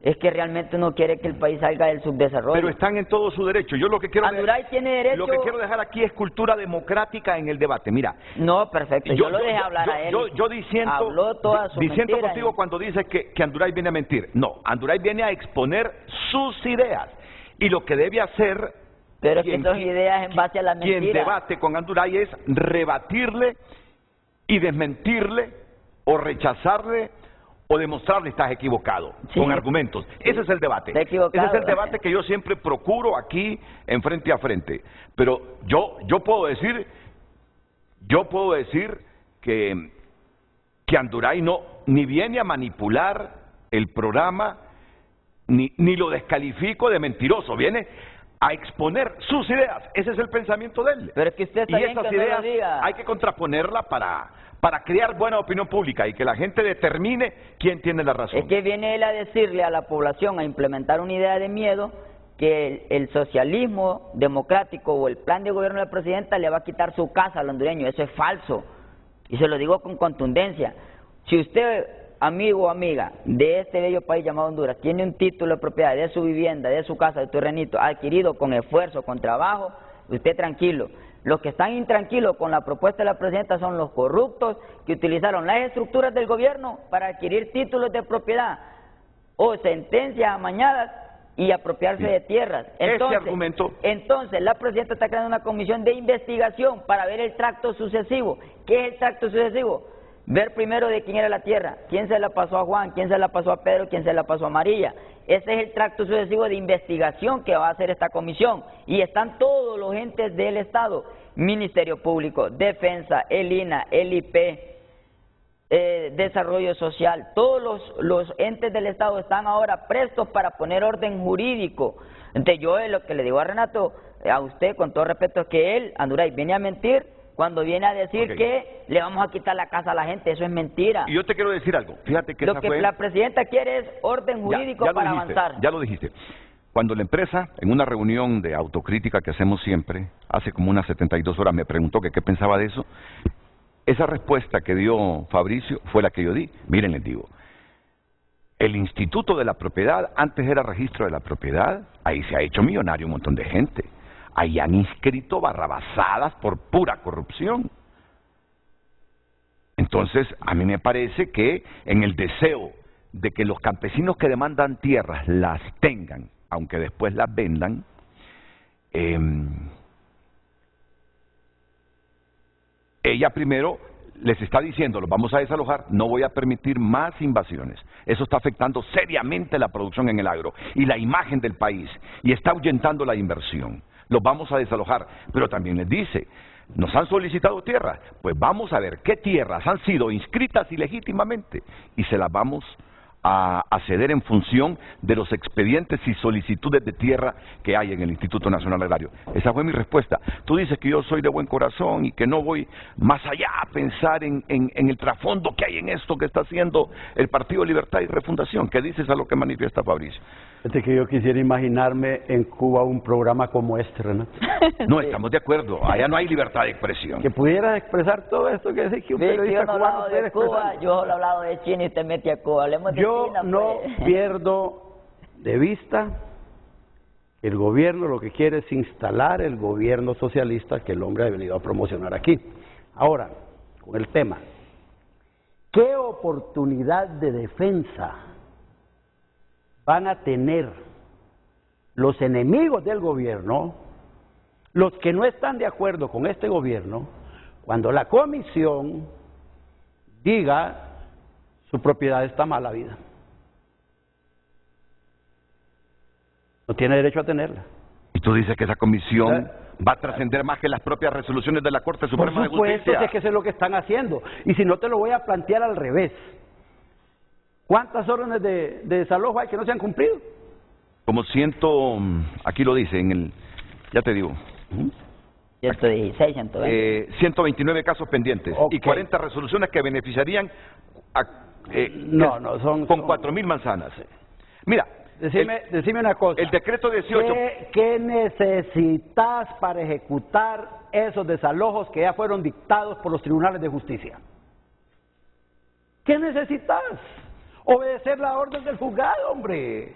es que realmente no quiere que el país salga del subdesarrollo. Pero están en todo su derecho. Yo lo que quiero tiene derecho. Lo que quiero dejar aquí es cultura democrática en el debate. Mira. No, perfecto. Yo lo dejé hablar a él. Yo diciendo contigo cuando dices que Anduray viene a mentir. No, Anduray viene a exponer sus ideas y lo que debe hacer. Pero es que esas ideas en base a la mentira. Quien debate con Anduray es rebatirle y desmentirle o rechazarle o demostrarle estás equivocado, sí, con argumentos. Sí. Ese es el debate. Ese es el debate que yo siempre procuro aquí en frente a frente. Pero yo puedo decir que Anduray no ni viene a manipular el programa ni lo descalifico de mentiroso, viene a exponer sus ideas. Ese es el pensamiento de él. Pero es que usted está bien esas ideas hay que contraponerla para crear buena opinión pública y que la gente determine quién tiene la razón. Es que viene él a decirle a la población, a implementar una idea de miedo, que el socialismo democrático o el plan de gobierno de la presidenta le va a quitar su casa al hondureño. Eso es falso. Y se lo digo con contundencia. Si usted, amigo o amiga de este bello país llamado Honduras, tiene un título de propiedad de su vivienda, de su casa, de su terrenito, adquirido con esfuerzo, con trabajo, usted tranquilo. Los que están intranquilos con la propuesta de la presidenta son los corruptos que utilizaron las estructuras del gobierno para adquirir títulos de propiedad o sentencias amañadas y apropiarse de tierras. Entonces, la presidenta está creando una comisión de investigación para ver el tracto sucesivo. ¿Qué es el tracto sucesivo? Ver primero de quién era la tierra, quién se la pasó a Juan, quién se la pasó a Pedro, quién se la pasó a María. Ese es el tracto sucesivo de investigación que va a hacer esta comisión. Y están todos los entes del Estado, Ministerio Público, Defensa, el INA, el IP, Desarrollo Social. Todos los entes del Estado están ahora prestos para poner orden jurídico. Entonces yo lo que le digo a Renato, a usted con todo respeto, es que él, Anduray, viene a mentir cuando viene a decir que le vamos a quitar la casa a la gente. Eso es mentira. Y yo te quiero decir algo. Fíjate que lo que la presidenta quiere es orden jurídico para avanzar. Ya lo dijiste. Cuando la empresa, en una reunión de autocrítica que hacemos siempre, hace como unas 72 horas, me preguntó que qué pensaba de eso, esa respuesta que dio Fabricio fue la que yo di. Miren, les digo, el Instituto de la Propiedad, antes era registro de la propiedad, ahí se ha hecho millonario un montón de gente. Ahí han inscrito barrabasadas por pura corrupción. Entonces, a mí me parece que en el deseo de que los campesinos que demandan tierras las tengan, aunque después las vendan, ella primero les está diciendo, los vamos a desalojar, no voy a permitir más invasiones. Eso está afectando seriamente la producción en el agro y la imagen del país, y está ahuyentando la inversión. Los vamos a desalojar, pero también les dice, nos han solicitado tierras, pues vamos a ver qué tierras han sido inscritas ilegítimamente y se las vamos a ceder en función de los expedientes y solicitudes de tierra que hay en el Instituto Nacional Agrario. Esa fue mi respuesta. Tú dices que yo soy de buen corazón y que no voy más allá a pensar en el trasfondo que hay en esto que está haciendo el Partido Libertad y Refundación. ¿Qué dices a lo que manifiesta Fabricio? Fíjate que yo quisiera imaginarme en Cuba un programa como este, Renato. No, estamos de acuerdo. Allá no hay libertad de expresión. Que pudieras expresar todo esto que dice que un periodista cubano puede expresar. Yo solo he hablado de China y te metí a Cuba. Hablemos de Yo China, no pues. pierdo de vista que el gobierno lo que quiere es instalar el gobierno socialista que el hombre ha venido a promocionar aquí. Ahora, con el tema, ¿qué oportunidad de defensa van a tener los enemigos del gobierno, los que no están de acuerdo con este gobierno, cuando la comisión diga su propiedad está mala vida? No tiene derecho a tenerla. Y tú dices que esa comisión va a trascender más que las propias resoluciones de la Corte Suprema de Justicia. Por supuesto, es que eso es lo que están haciendo. Y si no, te lo voy a plantear al revés. ¿Cuántas órdenes de desalojo hay que no se han cumplido? Como aquí lo dice, ya te digo. 116, 120. 129 casos pendientes y 40 resoluciones que beneficiarían con 4.000 manzanas. Mira, decime una cosa. El decreto 18... ¿Qué necesitas para ejecutar esos desalojos que ya fueron dictados por los tribunales de justicia? ¿Qué necesitas? Obedecer la orden del juzgado, hombre.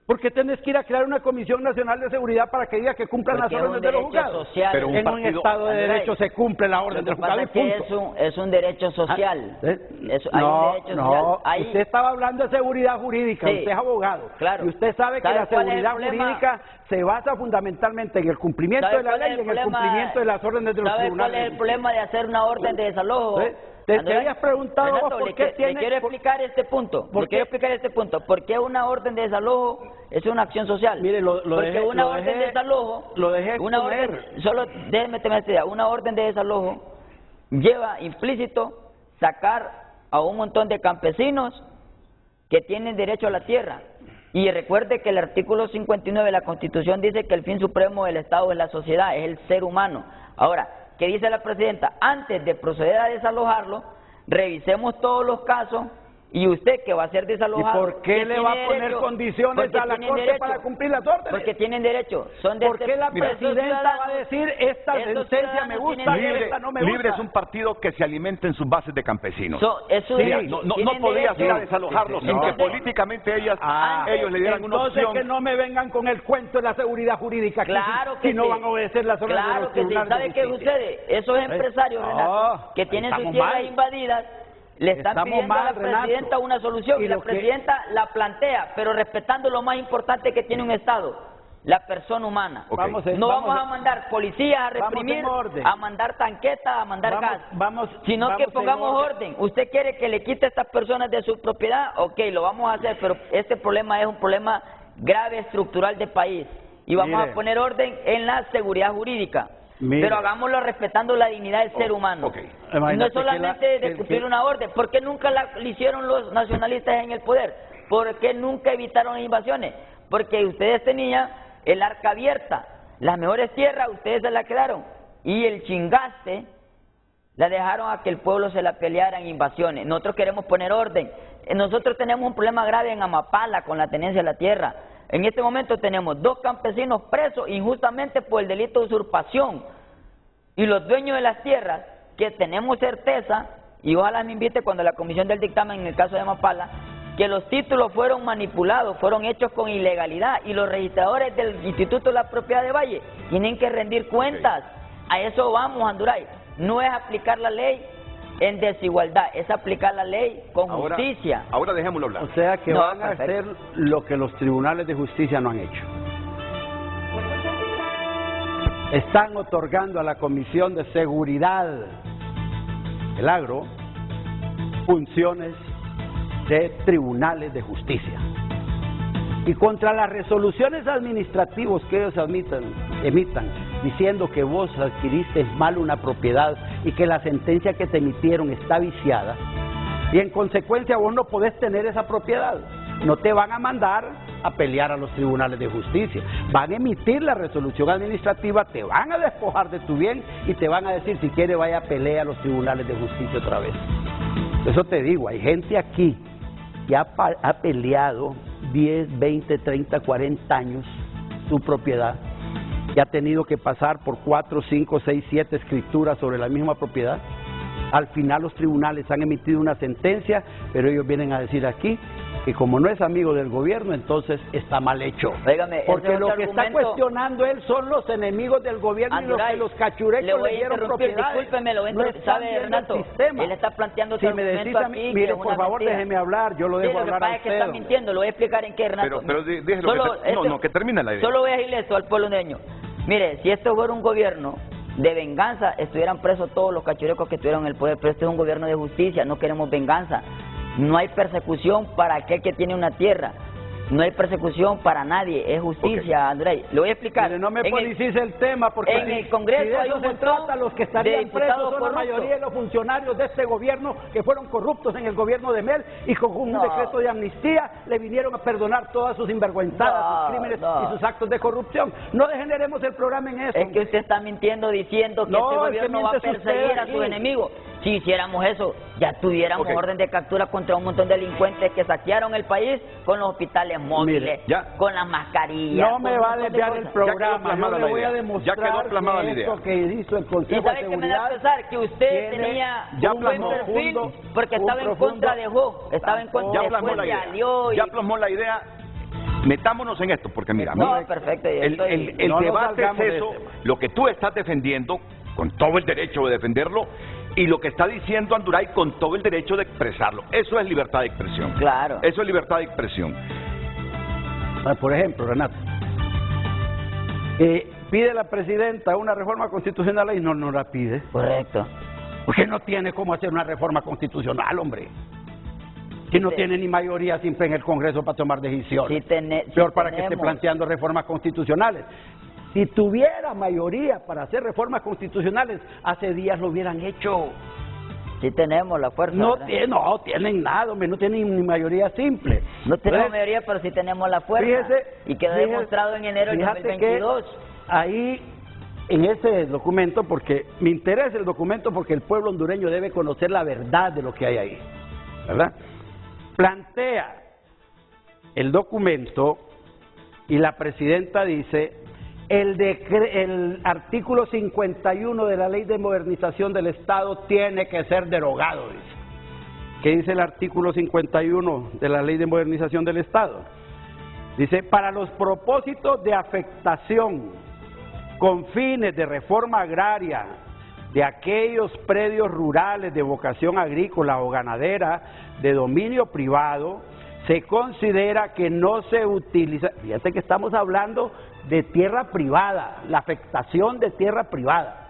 ¿Por qué tenés que ir a crear una Comisión Nacional de Seguridad para que diga que cumplan las órdenes de los juzgados? Pero en un Estado de Derecho se cumple la orden del juzgado y punto. Es un derecho social. Hay un derecho social. Usted estaba hablando de seguridad jurídica, usted es abogado. Claro. Y usted sabe que la seguridad jurídica se basa fundamentalmente en el cumplimiento de la ley y en el cumplimiento de las órdenes de los tribunales. ¿Cuál es el problema de hacer una orden de desalojo? Te habías preguntado Renato, por qué tiene... Le quiero explicar este punto. ¿Por qué una orden de desalojo es una acción social? Mire, porque una orden de desalojo... Lo dejé exponer. Solo déjeme tener esta idea. Una orden de desalojo lleva implícito sacar a un montón de campesinos que tienen derecho a la tierra. Y recuerde que el artículo 59 de la Constitución dice que el fin supremo del Estado es la sociedad, es el ser humano. Ahora, ¿qué dice la presidenta? Antes de proceder a desalojarlo, revisemos todos los casos y usted que va a ser desalojado... ¿Y por qué le va a poner condiciones a la Corte para cumplir las órdenes? Porque tienen derecho. ¿Por qué la presidenta va a decir esta sentencia me gusta y esta no me gusta? Libre es un partido que se alimenta en sus bases de campesinos. No podrías ir a desalojarlos sin que políticamente ellos le dieran una opción. Entonces que no me vengan con el cuento de la seguridad jurídica si no van a obedecer las órdenes de los tribunales. ¿Sabe qué sucede? Esos empresarios, Renato, que tienen sus tierras invadidas, le están pidiendo a la presidenta una solución y la presidenta la plantea, pero respetando lo más importante que tiene un Estado, la persona humana. No vamos a mandar policías a reprimir, a mandar tanquetas, a mandar gas, sino que pongamos orden. ¿Usted quiere que le quite a estas personas de su propiedad? Ok, lo vamos a hacer, pero este problema es un problema grave, estructural del país y vamos a poner orden en la seguridad jurídica. Pero hagámoslo respetando la dignidad del ser humano. No es solamente de cumplir una orden. ¿Por qué nunca la hicieron los nacionalistas en el poder? ¿Por qué nunca evitaron invasiones? Porque ustedes tenían el arca abierta. Las mejores tierras ustedes se las quedaron. Y el chingaste la dejaron a que el pueblo se la peleara en invasiones. Nosotros queremos poner orden. Nosotros tenemos un problema grave en Amapala con la tenencia de la tierra. En este momento tenemos 2 campesinos presos injustamente por el delito de usurpación. Y los dueños de las tierras, que tenemos certeza, y ojalá me invite cuando la comisión del dictamen en el caso de Amapala, que los títulos fueron manipulados, fueron hechos con ilegalidad, y los registradores del Instituto de la Propiedad de Valle tienen que rendir cuentas. A eso vamos, Anduray. No es aplicar la ley en desigualdad, es aplicar la ley con justicia. Ahora dejémoslo hablar. O sea que van a hacer lo que los tribunales de justicia no han hecho. están otorgando a la Comisión de Seguridad del Agro funciones de tribunales de justicia. Y contra las resoluciones administrativas que ellos emitan, diciendo que vos adquiriste mal una propiedad y que la sentencia que te emitieron está viciada, y en consecuencia vos no podés tener esa propiedad, no te van a mandar a pelear a los tribunales de justicia, van a emitir la resolución administrativa, te van a despojar de tu bien y te van a decir si quiere vaya a pelear a los tribunales de justicia otra vez. Eso te digo, hay gente aquí que ha peleado 10, 20, 30, 40 años su propiedad y ha tenido que pasar por 4, 5, 6, 7 escrituras sobre la misma propiedad. Al final los tribunales han emitido una sentencia, pero ellos vienen a decir aquí que como no es amigo del gobierno, entonces está mal hecho. Óigame, porque lo que está cuestionando él son los enemigos del gobierno, Anduray, y los cachurecos le dieron propiedades. Discúlpeme, lo voy a interrumpir, ¿sabe, Renato? Él está planteando su argumento aquí, mire, por favor, déjeme hablar, yo lo dejo hablar a usted. Lo que pasa es que está mintiendo, lo voy a explicar en qué, Renato. Pero déjelo que termine la idea. Solo voy a decirle esto al pueblo hondureño. Mire, si esto fuera un gobierno de venganza, estuvieran presos todos los cachurecos que estuvieron en el poder, pero este es un gobierno de justicia, no queremos venganza. No hay persecución para aquel que tiene una tierra, no hay persecución para nadie, es justicia, André. Le voy a explicar. Mire, no me policies el tema, porque en el Congreso si hay un montón los que estarían presos son la mayoría de los funcionarios de este gobierno que fueron corruptos en el gobierno de Mel y con un decreto de amnistía le vinieron a perdonar todas sus sinvergüenzadas, sus crímenes y sus actos de corrupción. No degeneremos el programa en eso. Es que usted está mintiendo diciendo que este gobierno va a perseguir a sus enemigos. Si hiciéramos eso, ya tuviéramos orden de captura contra un montón de delincuentes que saquearon el país con los hospitales móviles, con las mascarillas. No me va a desviar el programa, yo le voy a demostrar que esto que hizo el Consejo de Seguridad. ¿Y sabe qué me da a pensar? Que usted tenía un buen perfil porque estaba en contra de Jo, estaba en contra de Jo, se alió. Ya plasmó la idea. Metámonos en esto, porque mira, perfecto, el debate es eso, lo que tú estás defendiendo, con todo el derecho de defenderlo, y lo que está diciendo Anduray con todo el derecho de expresarlo. Eso es libertad de expresión. Claro. Eso es libertad de expresión. Por ejemplo, Renato, pide la presidenta una reforma constitucional y no la pide. Correcto. Porque no tiene cómo hacer una reforma constitucional, hombre. Si no tiene ni mayoría simple en el Congreso para tomar decisiones. Peor para que esté planteando reformas constitucionales. Si tuviera mayoría para hacer reformas constitucionales, hace días lo hubieran hecho. Sí tenemos la fuerza. No tienen nada, hombre, no tienen ni mayoría simple. No tenemos mayoría, pero sí tenemos la fuerza. Fíjese, y quedó demostrado en enero del 2022. Ahí, en ese documento, porque me interesa el documento porque el pueblo hondureño debe conocer la verdad de lo que hay ahí, ¿verdad? Plantea el documento y la presidenta dice: el artículo 51 de la Ley de Modernización del Estado tiene que ser derogado, dice. ¿Qué dice el artículo 51 de la Ley de Modernización del Estado? Dice: para los propósitos de afectación con fines de reforma agraria de aquellos predios rurales de vocación agrícola o ganadera de dominio privado, se considera que no se utiliza, fíjate que estamos hablando de tierra privada, la afectación de tierra privada.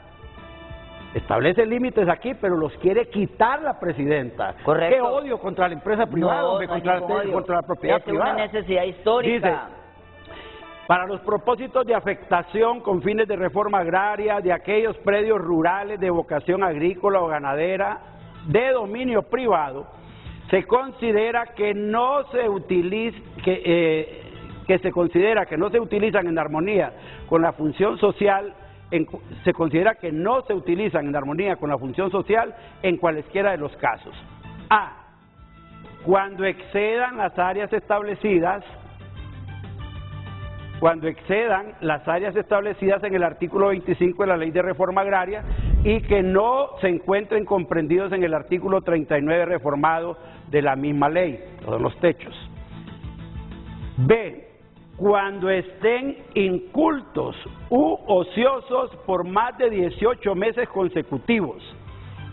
Establece límites aquí, pero los quiere quitar la presidenta. Correcto. ¿Qué odio contra la empresa privada, contra la propiedad privada? Es una necesidad histórica. Dice: para los propósitos de afectación con fines de reforma agraria de aquellos predios rurales de vocación agrícola o ganadera de dominio privado, se considera que no se utiliza, se considera que no se utilizan en armonía con la función social, se considera que no se utilizan en armonía con la función social en cualesquiera de los casos. A. Cuando excedan las áreas establecidas en el artículo 25 de la Ley de Reforma Agraria y que no se encuentren comprendidos en el artículo 39 reformado de la misma ley, son los techos. B. Cuando estén incultos u ociosos por más de 18 meses consecutivos.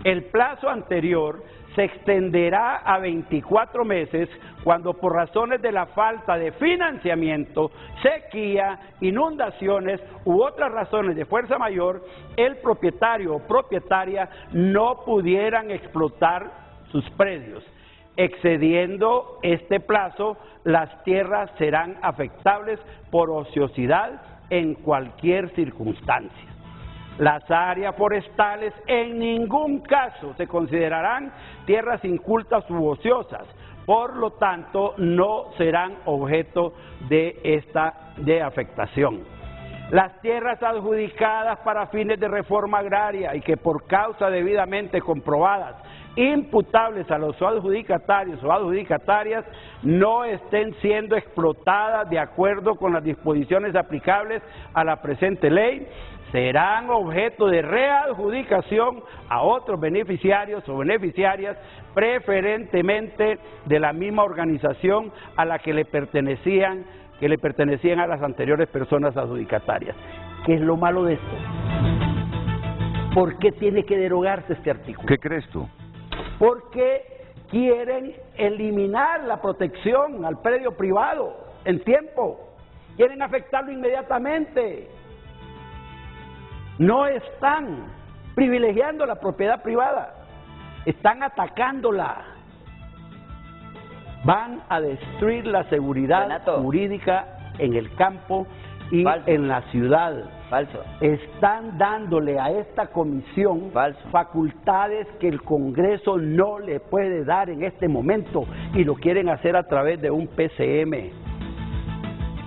El plazo anterior se extenderá a 24 meses cuando por razones de la falta de financiamiento, sequía, inundaciones u otras razones de fuerza mayor, el propietario o propietaria no pudieran explotar sus predios. Excediendo este plazo, las tierras serán afectables por ociosidad en cualquier circunstancia. Las áreas forestales en ningún caso se considerarán tierras incultas u ociosas, por lo tanto no serán objeto de afectación. Las tierras adjudicadas para fines de reforma agraria y que por causa debidamente comprobadas imputables a los adjudicatarios o adjudicatarias no estén siendo explotadas de acuerdo con las disposiciones aplicables a la presente ley, serán objeto de readjudicación a otros beneficiarios o beneficiarias, preferentemente de la misma organización a la que le pertenecían a las anteriores personas adjudicatarias. ¿Qué es lo malo de esto? ¿Por qué tiene que derogarse este artículo? ¿Qué crees tú? Porque quieren eliminar la protección al predio privado en tiempo, quieren afectarlo inmediatamente. No están privilegiando la propiedad privada, están atacándola. Van a destruir la seguridad jurídica en el campo y en la ciudad. Falso. Están dándole a esta comisión facultades que el Congreso no le puede dar en este momento y lo quieren hacer a través de un PCM.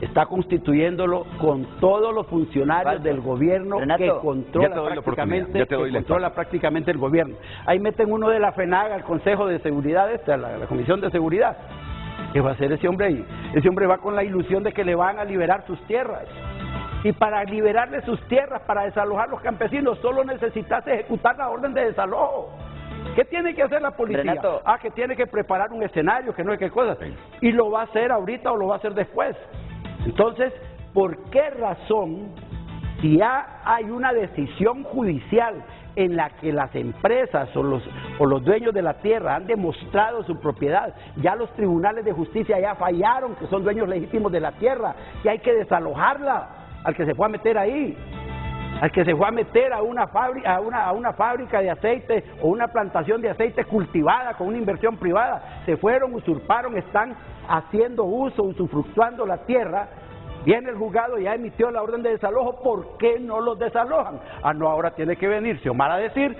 Está constituyéndolo con todos los funcionarios del gobierno que controla prácticamente el gobierno. Ahí meten uno de la FENAG al Consejo de Seguridad, a la Comisión de Seguridad. ¿Qué va a hacer ese hombre ahí? Ese hombre va con la ilusión de que le van a liberar sus tierras. Y para liberarle sus tierras, para desalojar a los campesinos, solo necesitas ejecutar la orden de desalojo. ¿Qué tiene que hacer la policía? Renato. Que tiene que preparar un escenario, que no es qué cosa. Y lo va a hacer ahorita o lo va a hacer después. Entonces, ¿por qué razón, si ya hay una decisión judicial en la que las empresas o los dueños de la tierra han demostrado su propiedad, ya los tribunales de justicia ya fallaron que son dueños legítimos de la tierra, que hay que desalojarla al que se fue a meter ahí, al que se fue a meter a una fábrica de aceite o una plantación de aceite cultivada con una inversión privada, se fueron, usurparon, están haciendo uso, usufructuando la tierra. Viene el juzgado y ya emitió la orden de desalojo, ¿por qué no los desalojan? No, ahora tiene que venir Xiomara a decir,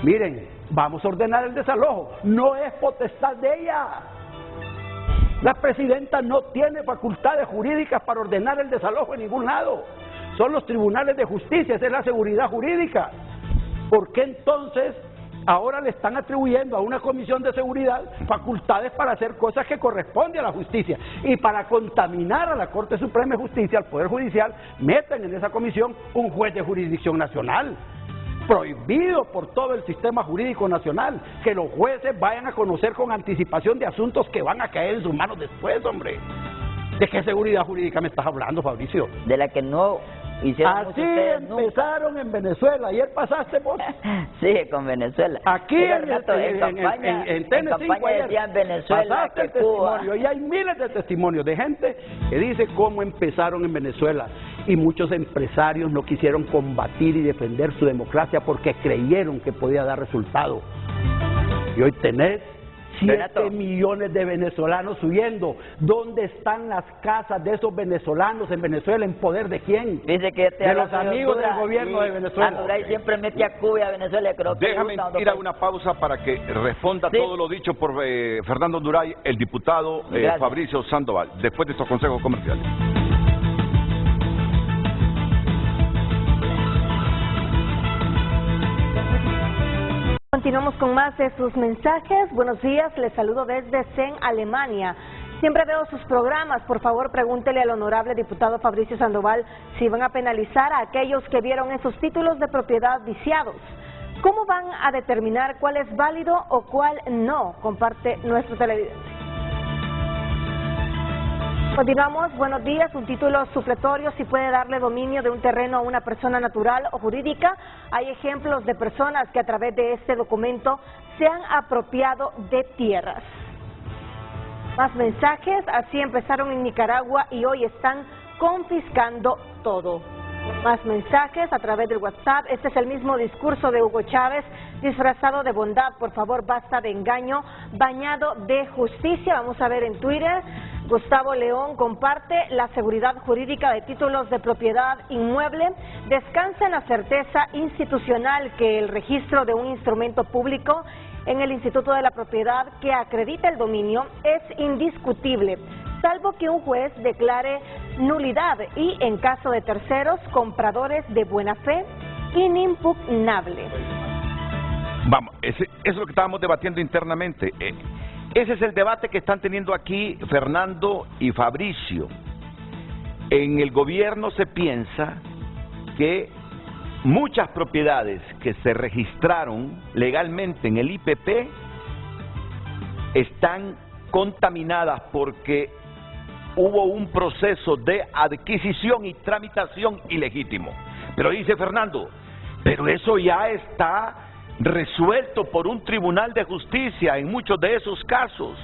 miren, vamos a ordenar el desalojo, no es potestad de ella. La presidenta no tiene facultades jurídicas para ordenar el desalojo en ningún lado. Son los tribunales de justicia, esa es la seguridad jurídica. ¿Por qué entonces ahora le están atribuyendo a una comisión de seguridad facultades para hacer cosas que corresponden a la justicia? Y para contaminar a la Corte Suprema de Justicia, al Poder Judicial, meten en esa comisión un juez de jurisdicción nacional. Prohibido por todo el sistema jurídico nacional que los jueces vayan a conocer con anticipación de asuntos que van a caer en sus manos después, hombre. ¿De qué seguridad jurídica me estás hablando, Fabricio? De la que no hicieron así empezaron nunca en Venezuela. Ayer pasaste vos. Sí, con Venezuela. Aquí en campaña decían Venezuela, pasaste el testimonio. Y hay miles de testimonios de gente que dice cómo empezaron en Venezuela. Y muchos empresarios no quisieron combatir y defender su democracia porque creyeron que podía dar resultado. Y hoy tenés 7 millones de venezolanos huyendo. ¿Dónde están las casas de esos venezolanos en Venezuela? ¿En poder de quién? Dice que de los amigos del gobierno de Venezuela. Anduray siempre mete a Cuba y a Venezuela. Creo que déjame ir a una pausa para que responda todo lo dicho por Fernando Anduray, el diputado Fabricio Sandoval, después de estos consejos comerciales. Continuamos con más de sus mensajes. Buenos días, les saludo desde Zen, Alemania. Siempre veo sus programas. Por favor, pregúntele al honorable diputado Fabricio Sandoval si van a penalizar a aquellos que vieron esos títulos de propiedad viciados. ¿Cómo van a determinar cuál es válido o cuál no? Comparte nuestro televidente. Continuamos, buenos días. Un título supletorio si puede darle dominio de un terreno a una persona natural o jurídica. Hay ejemplos de personas que a través de este documento se han apropiado de tierras. Más mensajes, así empezaron en Nicaragua y hoy están confiscando todo. Más mensajes a través del WhatsApp. Este es el mismo discurso de Hugo Chávez, disfrazado de bondad. Por favor, basta de engaño, bañado de justicia. Vamos a ver en Twitter. Gustavo León comparte: la seguridad jurídica de títulos de propiedad inmueble descansa en la certeza institucional que el registro de un instrumento público en el Instituto de la Propiedad que acredita el dominio es indiscutible, salvo que un juez declare nulidad y, en caso de terceros, compradores de buena fe, inimpugnable. Vamos, eso es lo que estábamos debatiendo internamente. Ese es el debate que están teniendo aquí Fernando y Fabricio. En el gobierno se piensa que muchas propiedades que se registraron legalmente en el IPP están contaminadas porque hubo un proceso de adquisición y tramitación ilegítimo. Pero dice Fernando, pero eso ya está resuelto por un tribunal de justicia en muchos de esos casos.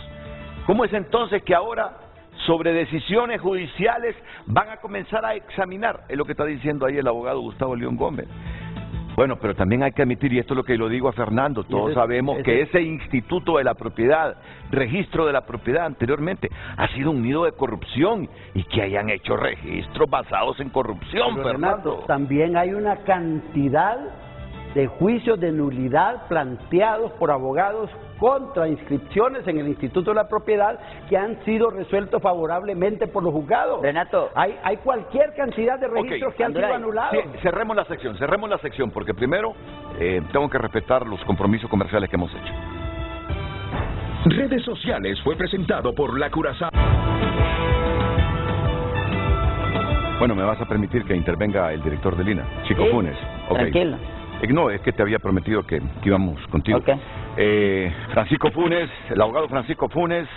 ¿Cómo es entonces que ahora sobre decisiones judiciales van a comenzar a examinar? Es lo que está diciendo ahí el abogado Gustavo León Gómez. Bueno, pero también hay que admitir, y esto es lo que lo digo a Fernando, todos sabemos que ese instituto de la propiedad, registro de la propiedad anteriormente, ha sido un nido de corrupción y que hayan hecho registros basados en corrupción, pero, Fernando. Renato, también hay una cantidad de juicios de nulidad planteados por abogados contra inscripciones en el Instituto de la Propiedad que han sido resueltos favorablemente por los juzgados. Renato, hay cualquier cantidad de registros que han sido anulados. Sí, cerremos la sección, porque primero tengo que respetar los compromisos comerciales que hemos hecho. Redes sociales fue presentado por La Curazao. Bueno, me vas a permitir que intervenga el director de Lina, Chico Funes. Okay. Tranquilo. No, es que te había prometido que íbamos contigo. Francisco Funes, el abogado Francisco Funes,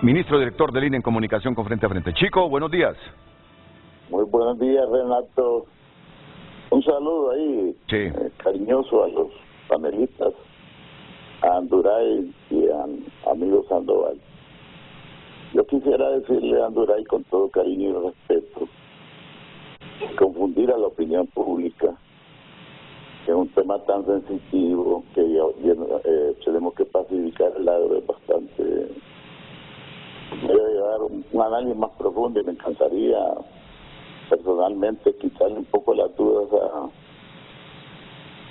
ministro director de Lina en comunicación con Frente a Frente. Chico, buenos días. Muy buenos días, Renato. Un saludo ahí, cariñoso a los panelistas, a Anduray y a amigo Sandoval. Yo quisiera decirle a Anduray con todo cariño y respeto, confundir a la opinión pública es un tema tan sensitivo que tenemos que pacificar el lado, es bastante. Debe llevar un análisis más profundo y me encantaría personalmente quitarle un poco las dudas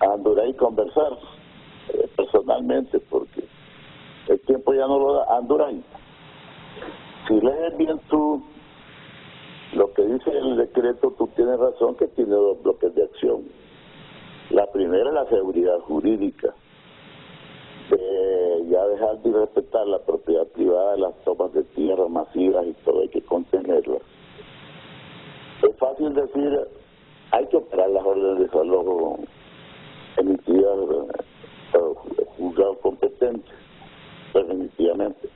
a Anduray y conversar personalmente, porque el tiempo ya no lo da. Anduray, si lees bien tú lo que dice el decreto, tú tienes razón que tiene dos bloques de acción. La primera es la seguridad jurídica, ya dejar de respetar la propiedad privada, las tomas de tierra masivas y todo, hay que contenerlas. Es fácil decir, hay que operar las órdenes de desalojo emitidas por juzgados competentes, definitivamente.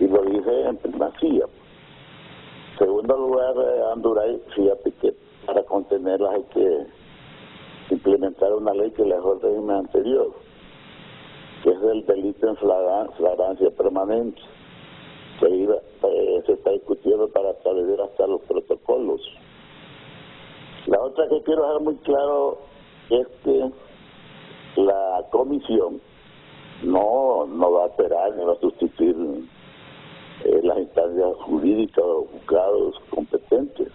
Y lo dije en primacía. En segundo lugar, Anduray, fíjate que para contenerlas hay que implementar una ley que le dejó el régimen anterior, que es el delito en flagrancia permanente, que se está discutiendo para establecer hasta los protocolos. La otra que quiero dejar muy claro es que la comisión no va a operar ni va a sustituir las instancias jurídicas o juzgados competentes.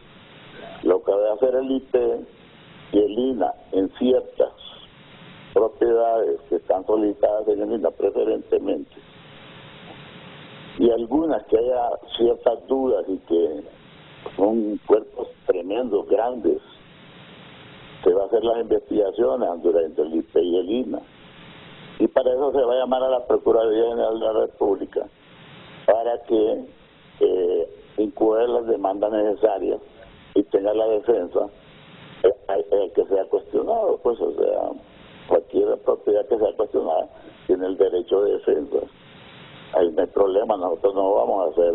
Lo que va a hacer el IP y el INA en ciertas propiedades que están solicitadas en el INA preferentemente, y algunas que haya ciertas dudas y que son cuerpos tremendos, grandes, se va a hacer las investigaciones durante el IP y el INA, y para eso se va a llamar a la Procuraduría General de la República para que incluya las demandas necesarias y tenga la defensa el que sea cuestionado, pues, o sea, cualquier propiedad que sea cuestionada tiene el derecho de defensa. Ahí no hay problema, nosotros no vamos a hacer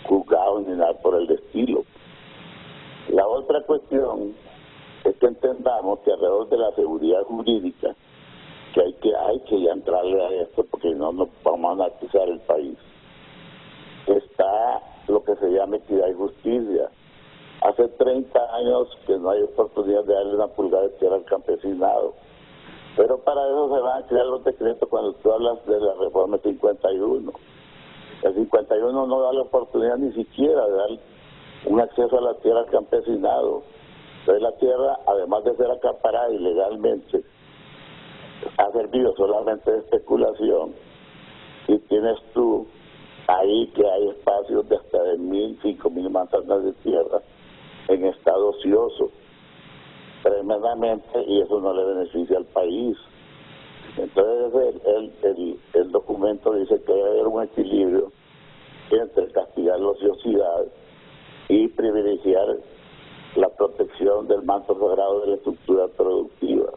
juzgados ni nada por el estilo. La otra cuestión es que entendamos que alrededor de la seguridad jurídica, que hay que ya entrarle a esto porque no nos vamos a anarquizar el país, está lo que se llama equidad y justicia. Hace 30 años que no hay oportunidad de darle una pulgada de tierra al campesinado, pero para eso se van a crear los decretos cuando tú hablas de la reforma 51. El 51 no da la oportunidad ni siquiera de dar un acceso a la tierra al campesinado. Entonces la tierra, además de ser acaparada ilegalmente, ha servido solamente de especulación, y tienes tú ahí que hay espacios de hasta de 1.000, 5.000 manzanas de tierra en estado ocioso tremendamente, y eso no le beneficia al país. Entonces el documento dice que debe haber un equilibrio entre castigar la ociosidad y privilegiar la protección del manto sagrado de la estructura productiva.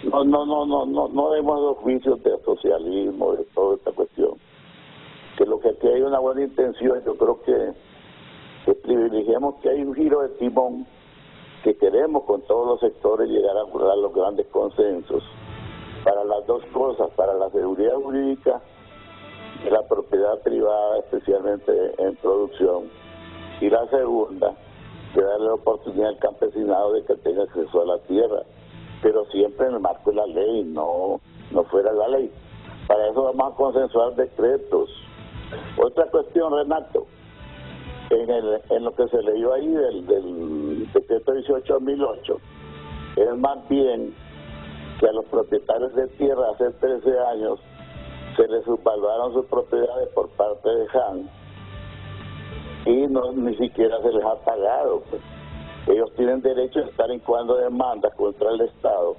No demos los juicios de socialismo, de toda esta cuestión. Que lo que aquí hay una buena intención, yo creo que privilegiemos que hay un giro de timón, que queremos con todos los sectores llegar a lograr los grandes consensos para las dos cosas, para la seguridad jurídica de la propiedad privada, especialmente en producción, y la segunda, que darle la oportunidad al campesinado de que tenga acceso a la tierra, pero siempre en el marco de la ley, no fuera de la ley. Para eso vamos a consensuar decretos. Otra cuestión, Renato, en lo que se leyó ahí del decreto 18/2008, es más bien que a los propietarios de tierra hace 13 años se les subvaluaron sus propiedades por parte de JAN y ni siquiera se les ha pagado, pues. Ellos tienen derecho a estar incoando demandas contra el Estado,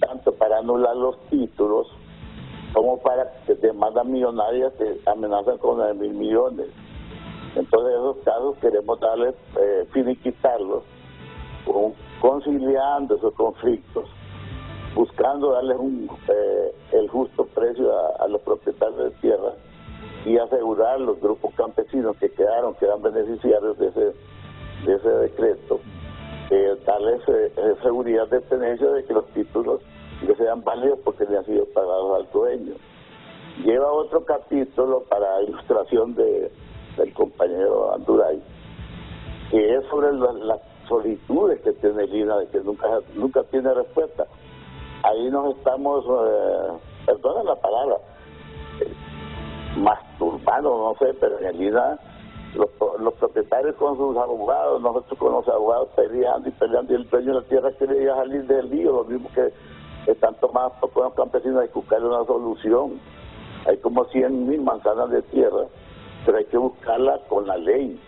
tanto para anular los títulos como para que demandas millonarias que amenazan con 9.000 millones. Entonces, en esos casos queremos darles, finiquitarlos, conciliando esos conflictos, buscando darles el justo precio a los propietarios de tierra y asegurar los grupos campesinos que quedan beneficiarios de ese decreto, darles seguridad de tenencia de que los títulos que sean válidos porque le han sido pagados al dueño. Lleva otro capítulo para ilustración del compañero Anduray, que es sobre las solicitudes que tiene el INAH, de que nunca tiene respuesta. Ahí nos estamos, perdonen la palabra, masturbando, no sé, pero en el INAH los propietarios con sus abogados, nosotros con los abogados peleando, y el dueño de la tierra quería salir del lío, lo mismo que están tomando por los campesinos. Hay que buscarle una solución. Hay como 100.000 manzanas de tierra, pero hay que buscarla con la ley,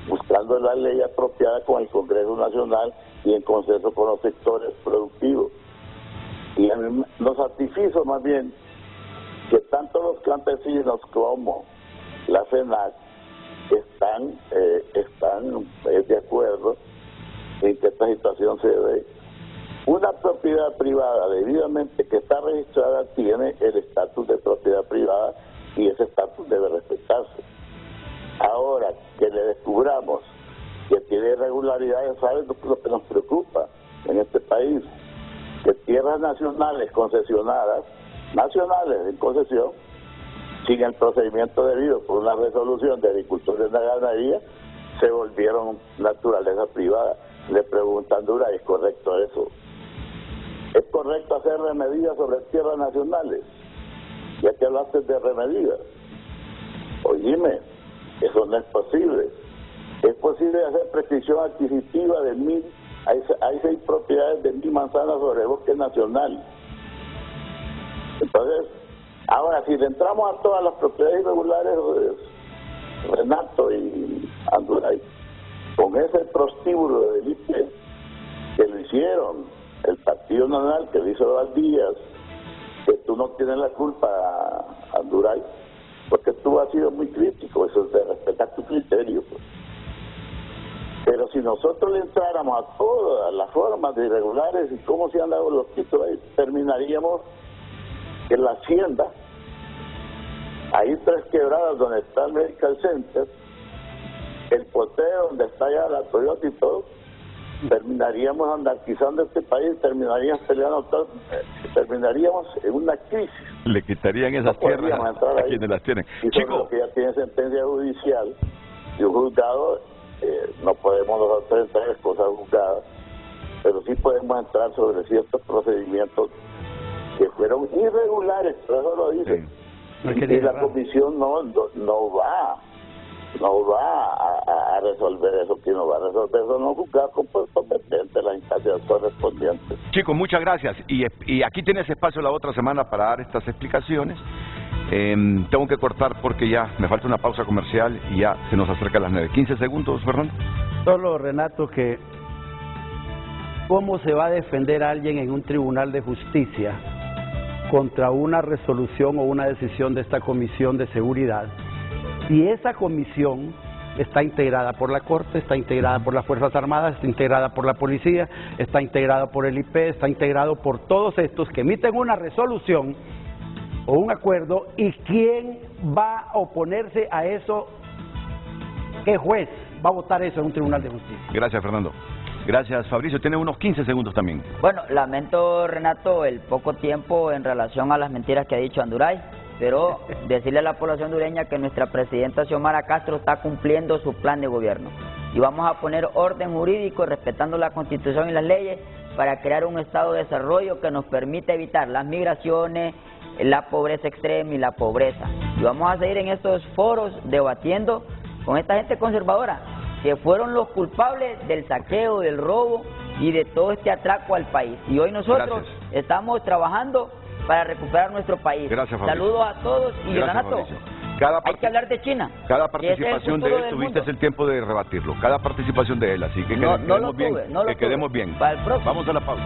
buscando la ley apropiada con el Congreso Nacional y en consenso con los sectores productivos. Y a mí nos satisfizo más bien que tanto los campesinos como la FENAC están de acuerdo en que esta situación se dé. Una propiedad privada debidamente que está registrada tiene el estatus de propiedad privada y ese estatus debe respetarse. Ahora que le descubramos que tiene irregularidades, ¿sabes lo que nos preocupa en este país? Que tierras nacionales concesionadas, nacionales en concesión, sin el procedimiento debido por una resolución de agricultura y de ganadería, se volvieron naturaleza privada. Le preguntan Dura, ¿es correcto eso? ¿Es correcto hacer remedidas sobre tierras nacionales? Ya que hablaste de remedidas. Oíme, eso no es posible. Es posible hacer prescripción adquisitiva de 1.000, hay 6 propiedades de 1.000 manzanas sobre bosque nacional. Entonces, ahora si le entramos a todas las propiedades irregulares, Renato y Anduray, con ese prostíbulo del IPE que lo hicieron el Partido Nacional, que lo hizo Valdías, que tú no tienes la culpa, Anduray, porque tú has sido muy crítico, eso es de respetar tu criterio, pues. Pero si nosotros le entráramos a todas las formas de irregulares y cómo se han dado los títulos, terminaríamos en la hacienda, ahí 3 quebradas donde está el Medical Center, el poteo donde está ya la Toyota y todo, terminaríamos anarquizando este país, terminaríamos peleando todo, terminaríamos en una crisis. Le quitarían esas tierras a quienes las tienen. Chico, que ya tiene sentencia judicial y un juzgado, no podemos nosotros entrar en cosas juzgadas, pero sí podemos entrar sobre ciertos procedimientos que fueron irregulares, por eso lo dicen. Y la comisión no va a resolver eso. Que no va a resolver eso, no juzgar competente las instancias correspondientes. Chicos, muchas gracias. Y aquí tienes espacio la otra semana para dar estas explicaciones. Tengo que cortar porque ya me falta una pausa comercial y ya se nos acerca las 9. 15 segundos, Fernando. Solo, Renato, que ¿cómo se va a defender a alguien en un tribunal de justicia contra una resolución o una decisión de esta Comisión de Seguridad si esa comisión está integrada por la Corte, está integrada por las Fuerzas Armadas, está integrada por la Policía, está integrada por el IP, está integrado por todos estos que emiten una resolución o un acuerdo? ¿Y quién va a oponerse a eso? ¿Qué juez va a votar eso en un tribunal de justicia? Gracias, Fernando. Gracias, Fabricio. Tiene unos 15 segundos también. Bueno, lamento, Renato, el poco tiempo en relación a las mentiras que ha dicho Anduray, pero decirle a la población hondureña que nuestra presidenta Xiomara Castro está cumpliendo su plan de gobierno. Y vamos a poner orden jurídico, respetando la Constitución y las leyes, para crear un estado de desarrollo que nos permita evitar las migraciones, la pobreza extrema y la pobreza. Y vamos a seguir en estos foros debatiendo con esta gente conservadora, que fueron los culpables del saqueo, del robo y de todo este atraco al país. Y hoy nosotros estamos trabajando para recuperar nuestro país. Gracias, Fabricio. Saludos a todos y Renato, hay que hablar de China. Cada participación de él tuviste el tiempo de rebatirlo. Cada participación de él, así que quedemos bien. Para el próximo. Vamos a la pausa.